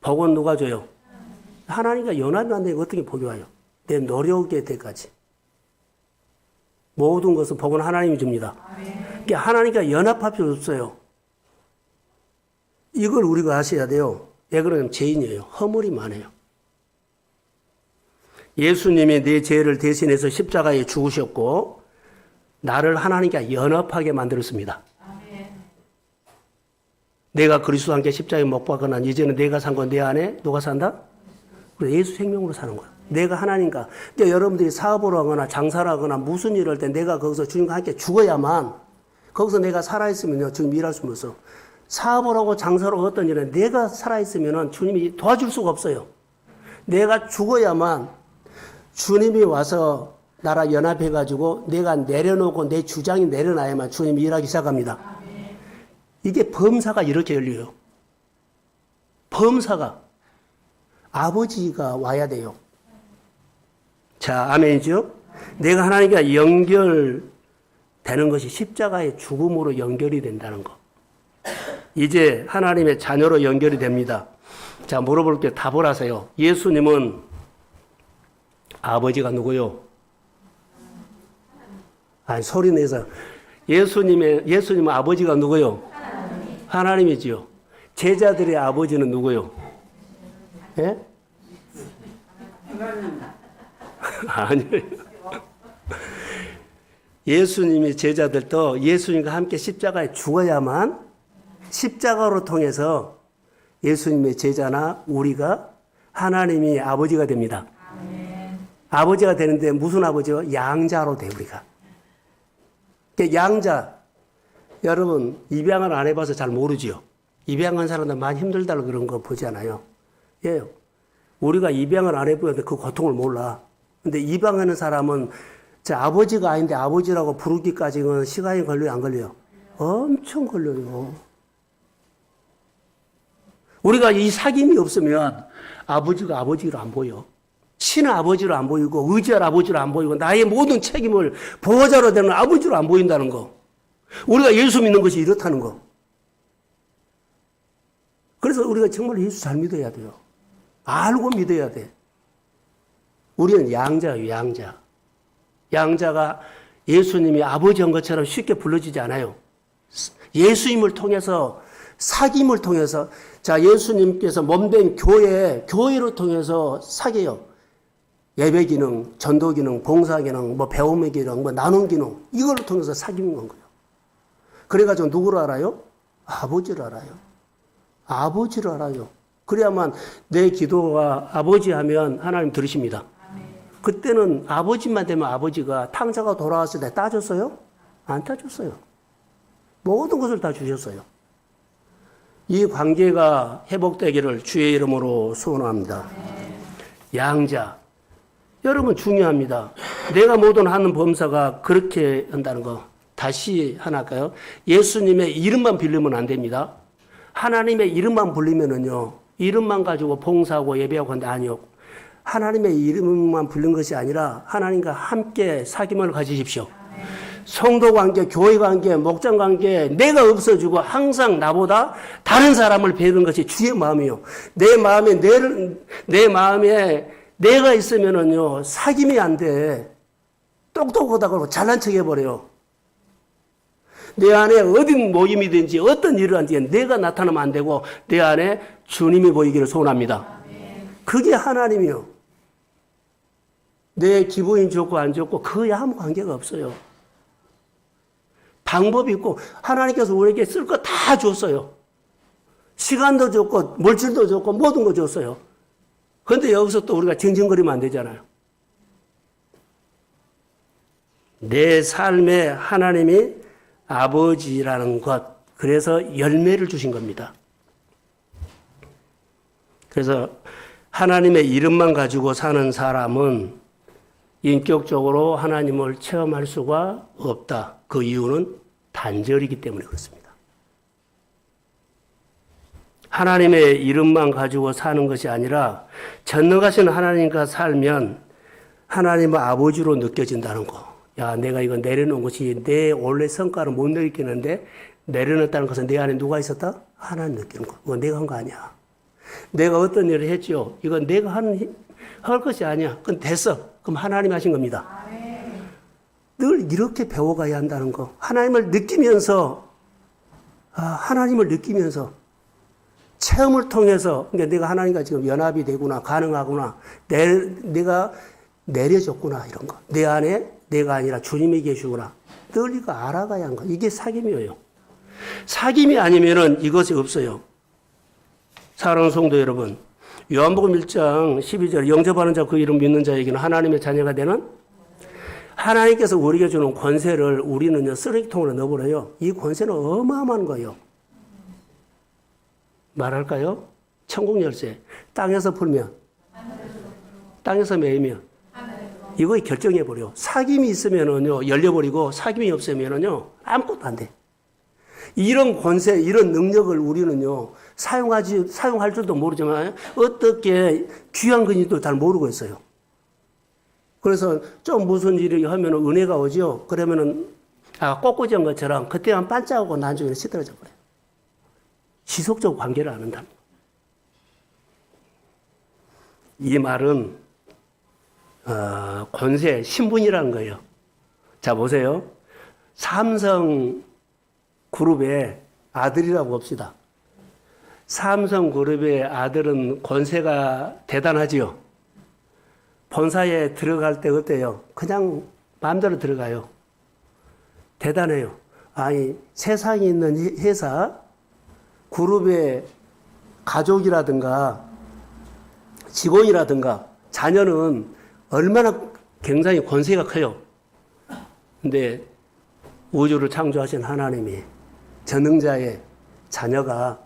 복은 누가 줘요? 하나님과 연합이 안 되니까 어떻게 복이 와요? 내 노력의 대가지. 모든 것은 복은 하나님이 줍니다. 그러니까 하나님과 연합할 필요 없어요. 이걸 우리가 아셔야 돼요. 왜 그러냐면 죄인이에요. 허물이 많아요. 예수님이 내 죄를 대신해서 십자가에 죽으셨고 나를 하나님과 연합하게 만들었습니다. 내가 그리스도와 함께 십자가에 못 박거나 이제는 내가 산 건 내 안에 누가 산다? 그래, 예수 생명으로 사는 거야. 내가 하나님과. 그러니까 여러분들이 사업을 하거나 장사를 하거나 무슨 일을 할 때 내가 거기서 주님과 함께 죽어야만 거기서 내가 살아있으면요 주님 일할 수 없어. 사업을 하고 장사를 하고 어떤 일은 내가 살아있으면 주님이 도와줄 수가 없어요. 내가 죽어야만 주님이 와서 나랑 연합해가지고 내가 내려놓고 내 주장이 내려놔야만 주님이 일하기 시작합니다. 이게 범사가 이렇게 열려요. 범사가. 아버지가 와야 돼요. 자, 아멘이죠? 내가 하나님과 연결되는 것이 십자가의 죽음으로 연결이 된다는 거. 이제 하나님의 자녀로 연결이 됩니다. 자, 물어볼게요. 답을 하세요. 예수님은 아버지가 누구요? 아니, 소리 내서. 예수님은 아버지가 누구요? 하나님이지요. 제자들의 아버지는 누구요? 예? 아니에요. 예수님의 제자들도 예수님과 함께 십자가에 죽어야만 십자가로 통해서 예수님의 제자나 우리가 하나님이 아버지가 됩니다. 아버지가 되는데 무슨 아버지요? 양자로 돼, 우리가. 양자. 여러분, 입양을 안 해봐서 잘 모르지요. 입양한 사람들 많이 힘들다고 그런 거 보지 않아요? 예. 우리가 입양을 안 해보는데 그 고통을 몰라. 근데 입양하는 사람은 제 아버지가 아닌데 아버지라고 부르기까지는 시간이 걸려요, 안 걸려요? 엄청 걸려요. 우리가 이 사귐이 없으면 아버지가 아버지로 안 보여. 신은 아버지로 안 보이고 의지할 아버지로 안 보이고 나의 모든 책임을 보호자로 되는 아버지로 안 보인다는 거. 우리가 예수 믿는 것이 이렇다는 거. 그래서 우리가 정말 예수 잘 믿어야 돼요. 알고 믿어야 돼. 우리는 양자예요, 양자. 양자가 예수님이 아버지인 것처럼 쉽게 불러지지 않아요. 예수님을 통해서, 사귐을 통해서, 자, 예수님께서 몸된 교회를 통해서 사귀어요. 예배 기능, 전도 기능, 봉사 기능, 배움의 기능, 나눔 기능, 이걸 통해서 사귀는 건 거예요. 그래가지고 누구를 알아요? 아버지를 알아요. 아버지를 알아요. 그래야만 내 기도가 아버지 하면 하나님 들으십니다. 그때는 아버지만 되면 아버지가 탕자가 돌아왔을 때 따졌어요? 안 따졌어요. 모든 것을 다 주셨어요. 이 관계가 회복되기를 주의 이름으로 소원합니다. 양자. 여러분 중요합니다. 내가 모든 하는 범사가 그렇게 한다는 거. 다시 하나 할까요? 예수님의 이름만 빌리면 안 됩니다. 하나님의 이름만 불리면은요, 이름만 가지고 봉사하고 예배하고 한데 아니요. 하나님의 이름만 불린 것이 아니라 하나님과 함께 사귐을 가지십시오. 성도 관계, 교회 관계, 목장 관계, 내가 없어지고 항상 나보다 다른 사람을 배우는 것이 주의 마음이요. 내 마음에 내가 있으면은요, 사귐이 안 돼. 똑똑하다고 잘난 척 해버려요. 내 안에 어딘 모임이든지 어떤 일을 하든지 내가 나타나면 안 되고 내 안에 주님이 보이기를 소원합니다. 그게 하나님이요. 내 기분이 좋고 안 좋고 그거야 아무 관계가 없어요. 방법이 있고 하나님께서 우리에게 쓸 거 다 줬어요. 시간도 줬고 물질도 줬고 모든 거 줬어요. 그런데 여기서 또 우리가 징징거리면 안 되잖아요. 내 삶에 하나님이 아버지라는 것, 그래서 열매를 주신 겁니다. 그래서 하나님의 이름만 가지고 사는 사람은 인격적으로 하나님을 체험할 수가 없다. 그 이유는 단절이기 때문에 그렇습니다. 하나님의 이름만 가지고 사는 것이 아니라 전능하신 하나님과 살면 하나님의 아버지로 느껴진다는 거. 야, 내가 이거 내려놓은 것이 내 원래 성과를 못 느끼는데 내려놓았다는 것은 내 안에 누가 있었다? 하나님 느끼는 거. 그거 내가 한 거 아니야. 내가 어떤 일을 했죠. 이건 내가 할 것이 아니야. 그건 됐어. 그럼 하나님 하신 겁니다. 늘 이렇게 배워가야 한다는 거. 하나님을 느끼면서, 하나님을 느끼면서, 체험을 통해서, 그러니까 내가 하나님과 지금 연합이 되구나, 가능하구나, 내가 내려졌구나, 이런 거. 내 안에 내가 아니라 주님이 계시구나. 늘 이거 알아가야 하는 거. 이게 사귐이에요. 사귐이 아니면은 이것이 없어요. 사랑하는 성도 여러분, 요한복음 1장 12절 영접하는 자 그 이름 믿는 자에게는 하나님의 자녀가 되는 하나님께서 우리에게 주는 권세를 우리는요 쓰레기통으로 넣어버려요. 이 권세는 어마어마한 거예요. 말할까요? 천국 열쇠. 땅에서 풀면, 땅에서 매이면 이거 결정해버려. 사귐이 있으면은요 열려버리고 사귐이 없으면은요 아무것도 안 돼. 이런 권세, 이런 능력을 우리는요 사용할 줄도 모르지만 어떻게 귀한 건지도 잘 모르고 있어요. 그래서 좀 무슨 일을 하면 은혜가 오죠. 그러면은 꽃꽂이한 것처럼 그때만 반짝하고 나중에 시들어져 버려요. 지속적 관계를 안 한다는 거예요. 이 말은 권세, 신분이라는 거예요. 자 보세요. 삼성 그룹의 아들이라고 봅시다. 삼성그룹의 아들은 권세가 대단하지요. 본사에 들어갈 때 어때요? 그냥 마음대로 들어가요. 대단해요. 아니 세상에 있는 회사 그룹의 가족이라든가 직원이라든가 자녀는 얼마나 굉장히 권세가 커요. 근데 우주를 창조하신 하나님이 전능자의 자녀가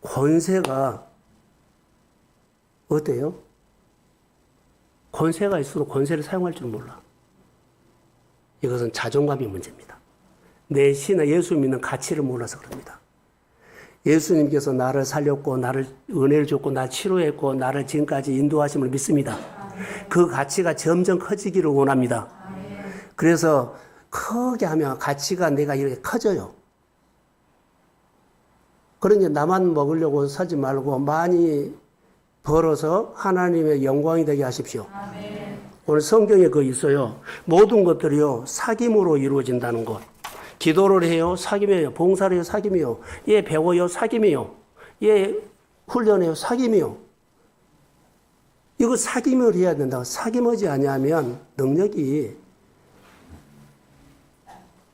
권세가 어때요? 권세가 있어도 권세를 사용할 줄 몰라. 이것은 자존감의 문제입니다. 내 신의 예수 믿는 가치를 몰라서 그럽니다. 예수님께서 나를 살렸고 나를 은혜를 줬고 나를 치료했고 나를 지금까지 인도하심을 믿습니다. 그 가치가 점점 커지기를 원합니다. 그래서 크게 하면 가치가 내가 이렇게 커져요. 그러니 나만 먹으려고 사지 말고 많이 벌어서 하나님의 영광이 되게 하십시오. 아멘. 오늘 성경에 그거 있어요. 모든 것들이요 사귐으로 이루어진다는 것. 기도를 해요 사귐이에요. 봉사를 해요 사귐이에요. 예 배워요 사귐이에요. 예 훈련해요 사귐이에요. 이거 사귐을 해야 된다고. 사귐하지 아니하면 능력이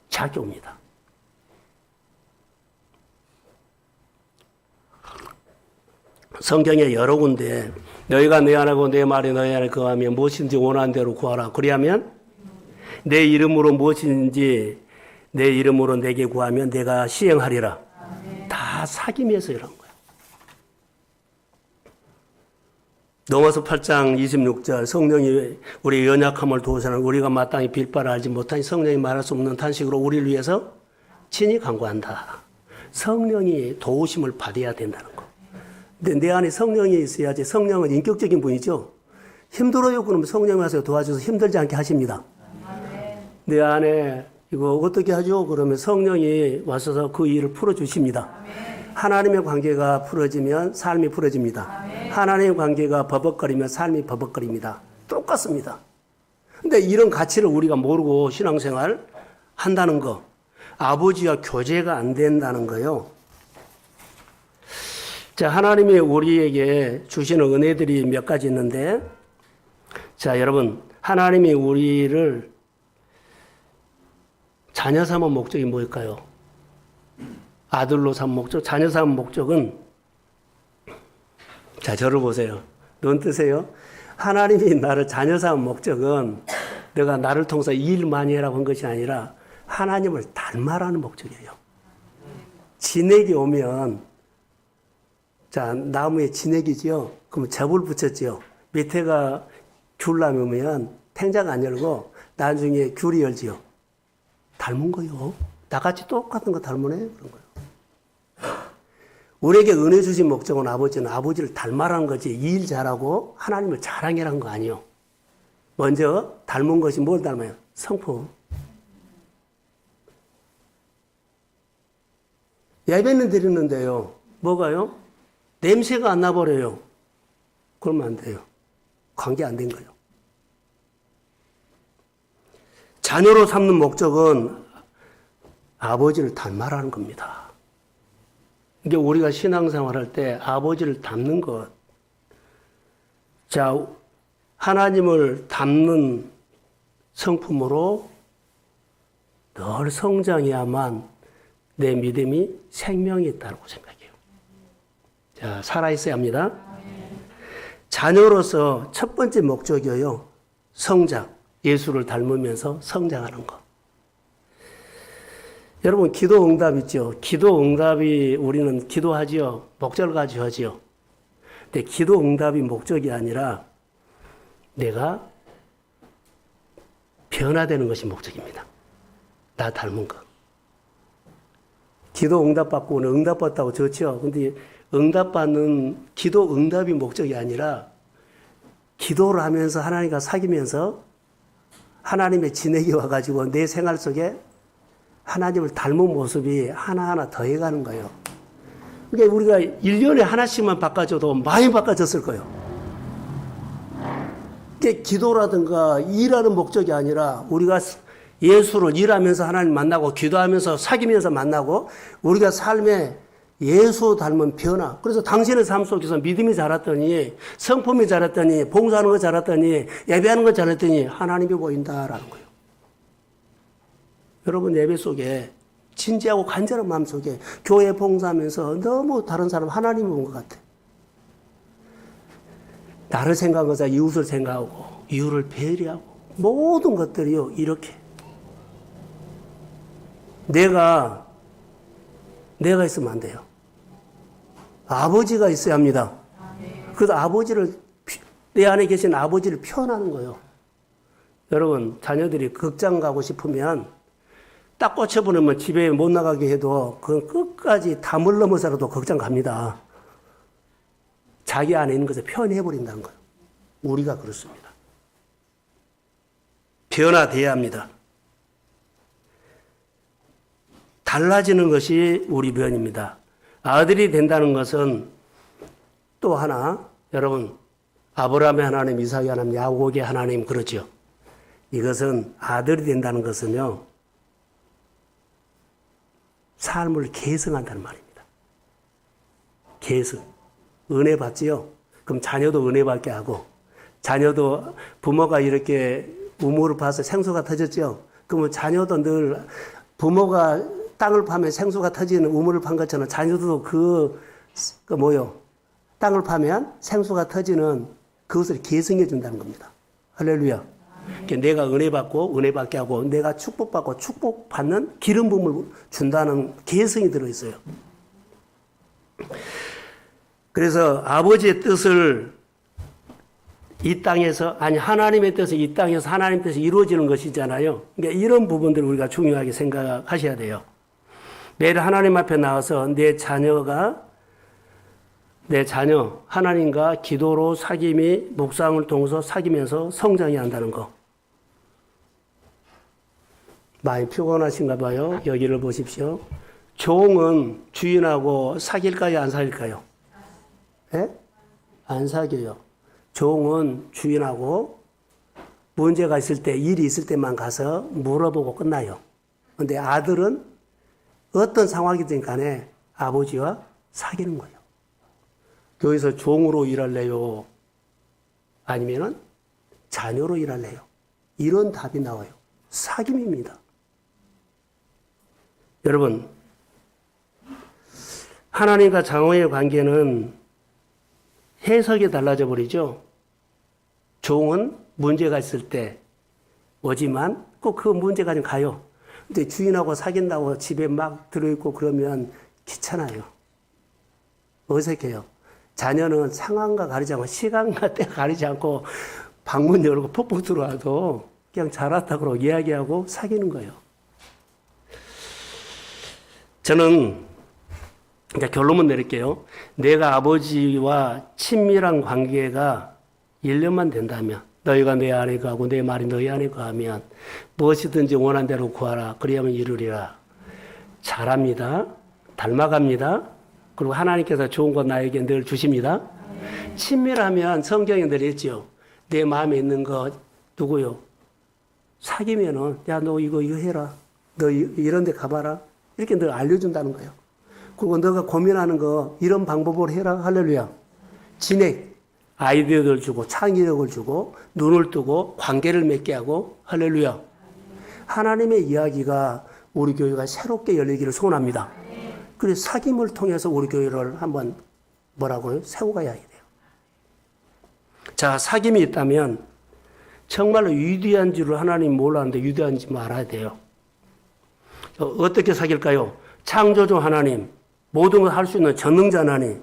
작게 옵니다. 성경에 여러 군데 너희가 내 안하고 내 말이 너희 안에 거하면 무엇인지 원하는 대로 구하라. 그리하면 내 이름으로 무엇인지 내 이름으로 내게 구하면 내가 시행하리라. 다 사귐에서 이런 거예요. 로마서 8장 26절 성령이 우리의 연약함을 도우시는 우리가 마땅히 빌 바를 알지 못하니 성령이 말할 수 없는 탄식으로 우리를 위해서 친히 간구한다. 성령이 도우심을 받아야 된다는 거. 근데 내 안에 성령이 있어야지. 성령은 인격적인 분이죠. 힘들어요 그러면 성령이 와서 도와줘서 힘들지 않게 하십니다. 내 안에 이거 어떻게 하죠? 그러면 성령이 와서 그 일을 풀어주십니다. 하나님의 관계가 풀어지면 삶이 풀어집니다. 하나님의 관계가 버벅거리면 삶이 버벅거립니다. 똑같습니다. 근데 이런 가치를 우리가 모르고 신앙생활 한다는 거, 아버지와 교제가 안 된다는 거요. 자, 하나님이 우리에게 주시는 은혜들이 몇 가지 있는데, 자, 여러분, 하나님이 우리를 자녀 삼은 목적이 뭘까요? 아들로 삼은 목적, 자녀 삼은 목적은, 자, 저를 보세요. 눈 뜨세요. 하나님이 나를 자녀 삼은 목적은 내가 나를 통해서 일 많이 해라고 한 것이 아니라 하나님을 닮아라는 목적이에요. 진액이 오면, 자, 나무에 진액이죠. 그럼 접을 붙였죠. 밑에가 귤 나무면 탱자가 안 열고 나중에 귤이 열지요. 닮은 거요. 나같이 똑같은 거 닮은 애 그런 거요. 우리에게 은혜 주신 목적은 아버지는 아버지를 닮아라는 거지. 일 잘하고 하나님을 자랑이라는 거 아니요. 먼저 닮은 것이 뭘 닮아요? 성품. 예배는 드리는데요. 뭐가요? 냄새가 안 나버려요. 그러면 안 돼요. 관계 안 된 거예요. 자녀로 삼는 목적은 아버지를 닮아라는 겁니다. 이게 우리가 신앙생활할 때 아버지를 닮는 것. 자, 하나님을 닮는 성품으로 늘 성장해야만 내 믿음이 생명이 있다고 생각해요. 자, 살아있어야 합니다. 자녀로서 첫 번째 목적이에요. 성장. 예수를 닮으면서 성장하는 것. 여러분, 기도 응답 있죠? 기도 응답이 우리는 기도하지요. 목적을 가지고 하지요. 근데 기도 응답이 목적이 아니라 내가 변화되는 것이 목적입니다. 나 닮은 거. 기도 응답 받고 응답 받다고 좋죠. 근데 응답 받는 기도 응답이 목적이 아니라 기도를 하면서 하나님과 사귀면서 하나님의 진액이 와가지고 내 생활 속에 하나님을 닮은 모습이 하나하나 더해가는 거예요. 그러니까 우리가 1년에 하나씩만 바꿔줘도 많이 바꿔졌을 거예요. 이게 기도라든가 일하는 목적이 아니라 우리가 예수를 일하면서 하나님 만나고 기도하면서 사귀면서 만나고 우리가 삶에 예수 닮은 변화. 그래서 당신의 삶 속에서 믿음이 자랐더니 성품이 자랐더니 봉사하는 거 자랐더니 예배하는 거 자랐더니 하나님이 보인다라는 거예요. 여러분 예배 속에 진지하고 간절한 마음 속에 교회 봉사하면서 너무 다른 사람 하나님을 본 것 같아. 나를 생각하는 것보다 이웃을 생각하고 이웃을 배려하고 모든 것들이요 이렇게 내가 있으면 안 돼요. 아버지가 있어야 합니다. 그래서 아버지를 내 안에 계신 아버지를 표현하는 거예요. 여러분 자녀들이 극장 가고 싶으면 딱 꽂혀보내면 집에 못 나가게 해도 그건 끝까지 담을 넘어서라도 극장 갑니다. 자기 안에 있는 것을 표현해버린다는 거예요. 우리가 그렇습니다. 변화돼야 합니다. 달라지는 것이 우리 면입니다. 아들이 된다는 것은 또 하나, 여러분, 아브라함의 하나님, 이삭의 하나님, 야곱의 하나님, 그렇죠. 이것은 아들이 된다는 것은요, 삶을 계승한다는 말입니다. 계승. 은혜 받지요? 그럼 자녀도 은혜 받게 하고, 자녀도 부모가 이렇게 우물을 파서 생수가 터졌죠? 그러면 자녀도 늘 부모가 땅을 파면 생수가 터지는 우물을 판 것처럼 자녀도 땅을 파면 생수가 터지는 그것을 계승해 준다는 겁니다. 할렐루야. 그러니까 내가 은혜 받고 은혜 받게 하고 내가 축복받고 축복받는 기름 부음을 준다는 계승이 들어있어요. 그래서 아버지의 뜻을 이 땅에서, 아니 하나님의 뜻을 이 땅에서 하나님의 뜻이 이루어지는 것이잖아요. 그러니까 이런 부분들을 우리가 중요하게 생각하셔야 돼요. 매일 하나님 앞에 나와서 내 자녀 하나님과 기도로 사귐이 묵상을 통해서 사귀면서 성장해야 한다는 거. 많이 피곤하신가 봐요. 여기를 보십시오. 종은 주인하고 사귈까요, 안 사귈까요? 예? 안 사귀어요. 종은 주인하고 문제가 있을 때, 일이 있을 때만 가서 물어보고 끝나요. 근데 아들은 어떤 상황이든 간에 아버지와 사귀는 거예요. 교회에서 종으로 일할래요? 아니면은 자녀로 일할래요? 이런 답이 나와요. 사귐입니다. 여러분, 하나님과 장로의 관계는 해석이 달라져 버리죠. 종은 문제가 있을 때 오지만 꼭 그 문제가 좀 가요. 근데 주인하고 사귄다고 집에 막 들어있고 그러면 귀찮아요. 어색해요. 자녀는 상황과 가리지 않고 시간과 때 가리지 않고 방문 열고 퍽퍽 들어와도 그냥 잘 왔다 그러고 이야기하고 사귀는 거예요. 저는 이제 결론만 내릴게요. 내가 아버지와 친밀한 관계가 1년만 된다면, 너희가 내 안에 거하고 내 말이 너희 안에 거하면 무엇이든지 원한 대로 구하라. 그리하면 이루리라. 잘합니다. 닮아갑니다. 그리고 하나님께서 좋은 것 나에게 늘 주십니다. 친밀하면 성경에 늘 했죠. 내 마음에 있는 거 누구요? 사귀면은 야, 너 이거 해라. 너 이런 데 가봐라. 이렇게 늘 알려준다는 거예요. 그리고 너가 고민하는 거 이런 방법으로 해라. 할렐루야. 진액, 아이디어를 주고 창의력을 주고 눈을 뜨고 관계를 맺게 하고 할렐루야. 하나님의 이야기가 우리 교회가 새롭게 열리기를 소원합니다. 그래서 사귐을 통해서 우리 교회를 한번 뭐라고요? 세워가야 돼요. 자, 사귐이 있다면 정말로 위대한 줄을 하나님 몰랐는데 위대한지 알아야 돼요. 어떻게 사귈까요? 창조주 하나님, 모든 걸 할 수 있는 전능자 하나님,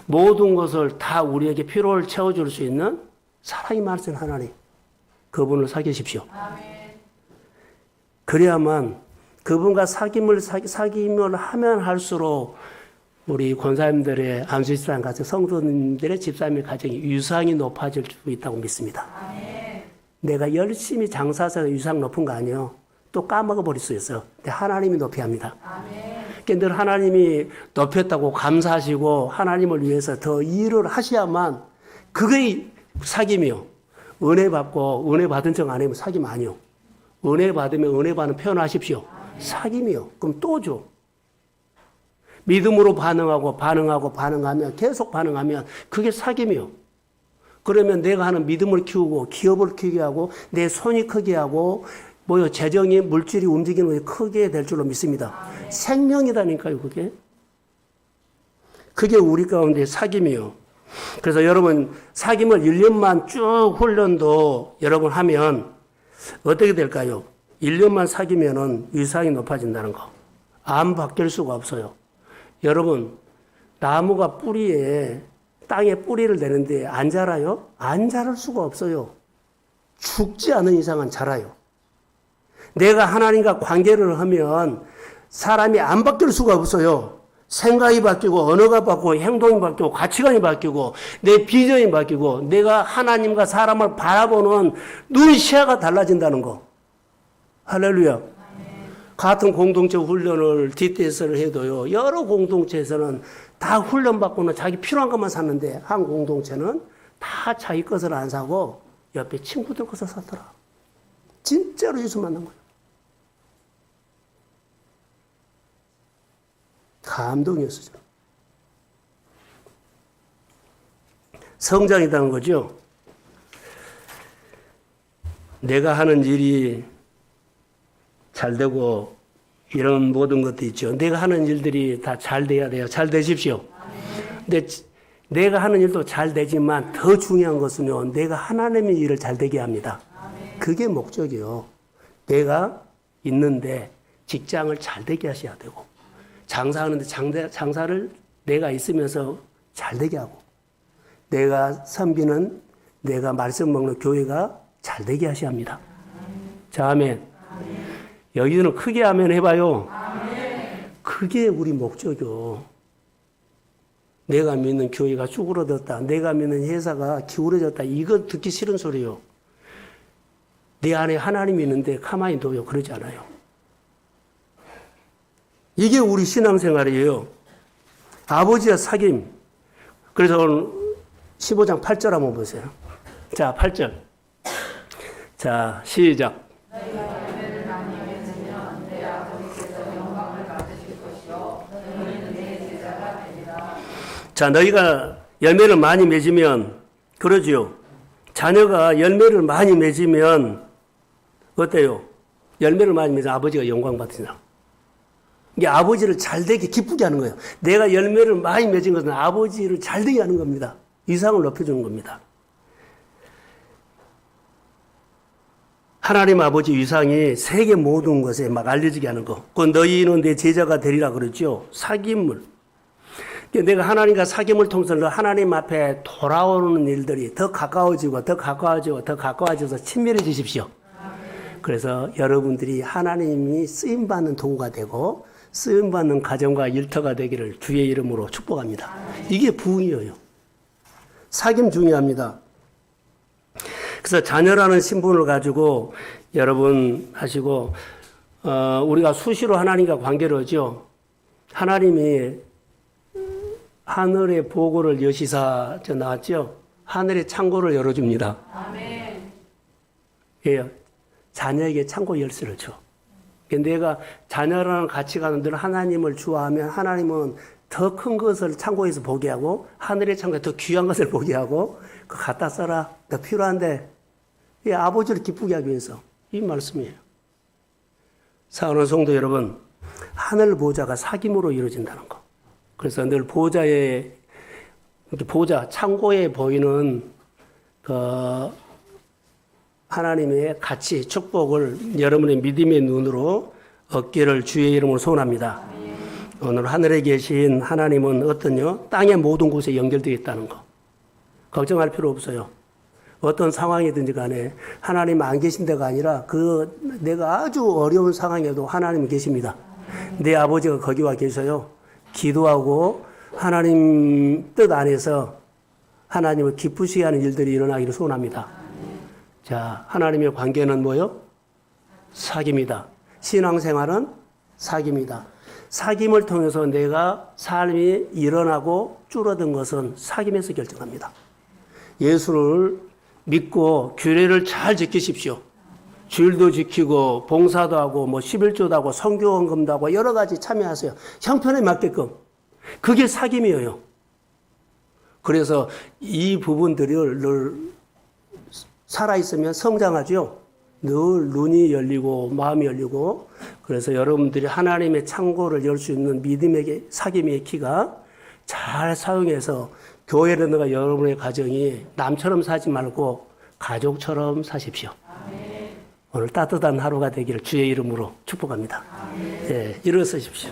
모든 것을 다 우리에게 필요를 채워줄 수 있는 사랑이 많으신 하나님, 그분을 사귀십시오. 그래야만 그분과 사귐을 하면 할수록 우리 권사님들의 안수이스라엘 가정, 성도님들의 집사님의 가정이 유상이 높아질 수 있다고 믿습니다. 내가 열심히 장사해서 유상 높은 거 아니에요. 또 까먹어버릴 수 있어요. 근데 하나님이 높여야 합니다. 그러니까 늘 하나님이 높였다고 감사하시고 하나님을 위해서 더 일을 하셔야만 그게 사귐이요. 은혜 받고 은혜 받은 척 안 하면 사귐 아니요. 은혜 받으면 은혜 받는 표현하십시오. 사귐이요. 그럼 또 줘. 믿음으로 반응하면 계속 반응하면 그게 사귐이요. 그러면 내가 하는 믿음을 키우고 기업을 키우게 하고 내 손이 크게 하고 재정이 물질이 움직이는 것이 크게 될 줄로 믿습니다. 생명이다니까요, 그게. 그게 우리 가운데 사귐이요. 그래서 여러분 사귐을 1년만 쭉 훈련도 여러분 하면 어떻게 될까요? 1년만 사귀면은 위상이 높아진다는 거. 안 바뀔 수가 없어요. 여러분, 나무가 땅에 뿌리를 내는데 안 자라요? 안 자랄 수가 없어요. 죽지 않은 이상은 자라요. 내가 하나님과 관계를 하면 사람이 안 바뀔 수가 없어요. 생각이 바뀌고 언어가 바뀌고 행동이 바뀌고 가치관이 바뀌고 내 비전이 바뀌고 내가 하나님과 사람을 바라보는 눈 시야가 달라진다는 거. 할렐루야. 같은 공동체 훈련을 DTS를 해도요. 여러 공동체에서는 다 훈련받고는 자기 필요한 것만 샀는데 한 공동체는 다 자기 것을 안 사고 옆에 친구들 것을 사더라. 진짜로 예수 만난 거예요. 감동이었어요. 성장이라는 거죠. 내가 하는 일이 잘 되고 이런 모든 것도 있죠. 내가 하는 일들이 다 잘 돼야 돼요. 잘 되십시오. 근데 내가 하는 일도 잘 되지만 더 중요한 것은요, 내가 하나님의 일을 잘 되게 합니다. 그게 목적이요. 내가 있는데 직장을 잘 되게 하셔야 되고, 장사하는데 장사를 내가 있으면서 잘 되게 하고, 내가 섬기는, 내가 말씀 먹는 교회가 잘 되게 하셔야 합니다. 자, 아멘. 여기는 크게 아멘 해봐요. 그게 우리 목적이요. 내가 믿는 교회가 쭈그러졌다, 내가 믿는 회사가 기울어졌다, 이거 듣기 싫은 소리요. 내 안에 하나님이 있는데 가만히 둬요. 그러지 않아요. 이게 우리 신앙생활이에요. 아버지와 사귐. 그래서 오늘 15장 8절 한번 보세요. 자, 8절. 자, 시작. 자, 너희가 열매를 많이 맺으면, 그러지요. 자녀가 열매를 많이 맺으면 어때요? 열매를 많이 맺으면 아버지가 영광 받으시나? 이게 아버지를 잘되게 기쁘게 하는 거예요. 내가 열매를 많이 맺은 것은 아버지를 잘되게 하는 겁니다. 위상을 높여주는 겁니다. 하나님 아버지 위상이 세계 모든 것에 막 알려지게 하는 거. 그건 너희는 내 제자가 되리라 그러죠. 사귐을. 내가 하나님과 사귐을 통해서 하나님 앞에 돌아오는 일들이 더 가까워지고 더 가까워지고 더 가까워져서 친밀해지십시오. 그래서 여러분들이 하나님이 쓰임받는 도구가 되고 쓰임받는 가정과 일터가 되기를 주의 이름으로 축복합니다. 이게 부흥이에요. 사귐 중요합니다. 그래서 자녀라는 신분을 가지고 여러분 하시고, 우리가 수시로 하나님과 관계를 하죠. 하나님이 하늘의 보고를 여시사 나왔죠. 하늘의 창고를 열어줍니다. 아멘. 예, 자녀에게 창고 열쇠를 줘. 내가 자녀라는 가치관은 늘 하나님을 좋아하면 하나님은 더 큰 것을 창고에서 보게 하고 하늘의 창고에 더 귀한 것을 보게 하고 그거 갖다 써라. 더 필요한데 이 아버지를 기쁘게 하기 위해서 이 말씀이에요. 사랑하는 성도 여러분, 하늘 보좌가 사귐으로 이루어진다는 거. 그래서 늘 보좌 창고에 보이는 그 하나님의 가치, 축복을 여러분의 믿음의 눈으로 얻기를 주의 이름으로 소원합니다. 오늘 하늘에 계신 하나님은 어떤요? 땅의 모든 곳에 연결되어 있다는 거. 걱정할 필요 없어요. 어떤 상황이든지 간에 하나님 안 계신 데가 아니라 내가 아주 어려운 상황에도 하나님이 계십니다. 내 아버지가 거기 와 계셔요. 기도하고 하나님 뜻 안에서 하나님을 기쁘시게 하는 일들이 일어나기를 소원합니다. 자, 하나님의 관계는 뭐요? 사귐이다. 신앙생활은 사귐이다. 사귐을 통해서 내가 삶이 일어나고 줄어든 것은 사귐에서 결정합니다. 예수를 믿고 규례를 잘 지키십시오. 주일도 지키고 봉사도 하고 11조도 하고 선교헌금도 하고 여러 가지 참여하세요. 형편에 맞게끔. 그게 사귐이에요. 그래서 이 부분들을 늘 살아있으면 성장하죠. 늘 눈이 열리고 마음이 열리고, 그래서 여러분들이 하나님의 창고를 열 수 있는 믿음의 사귐의 키가 잘 사용해서 교회라든가 여러분의 가정이 남처럼 사지 말고 가족처럼 사십시오. 아멘. 오늘 따뜻한 하루가 되기를 주의 이름으로 축복합니다. 예, 일어서십시오.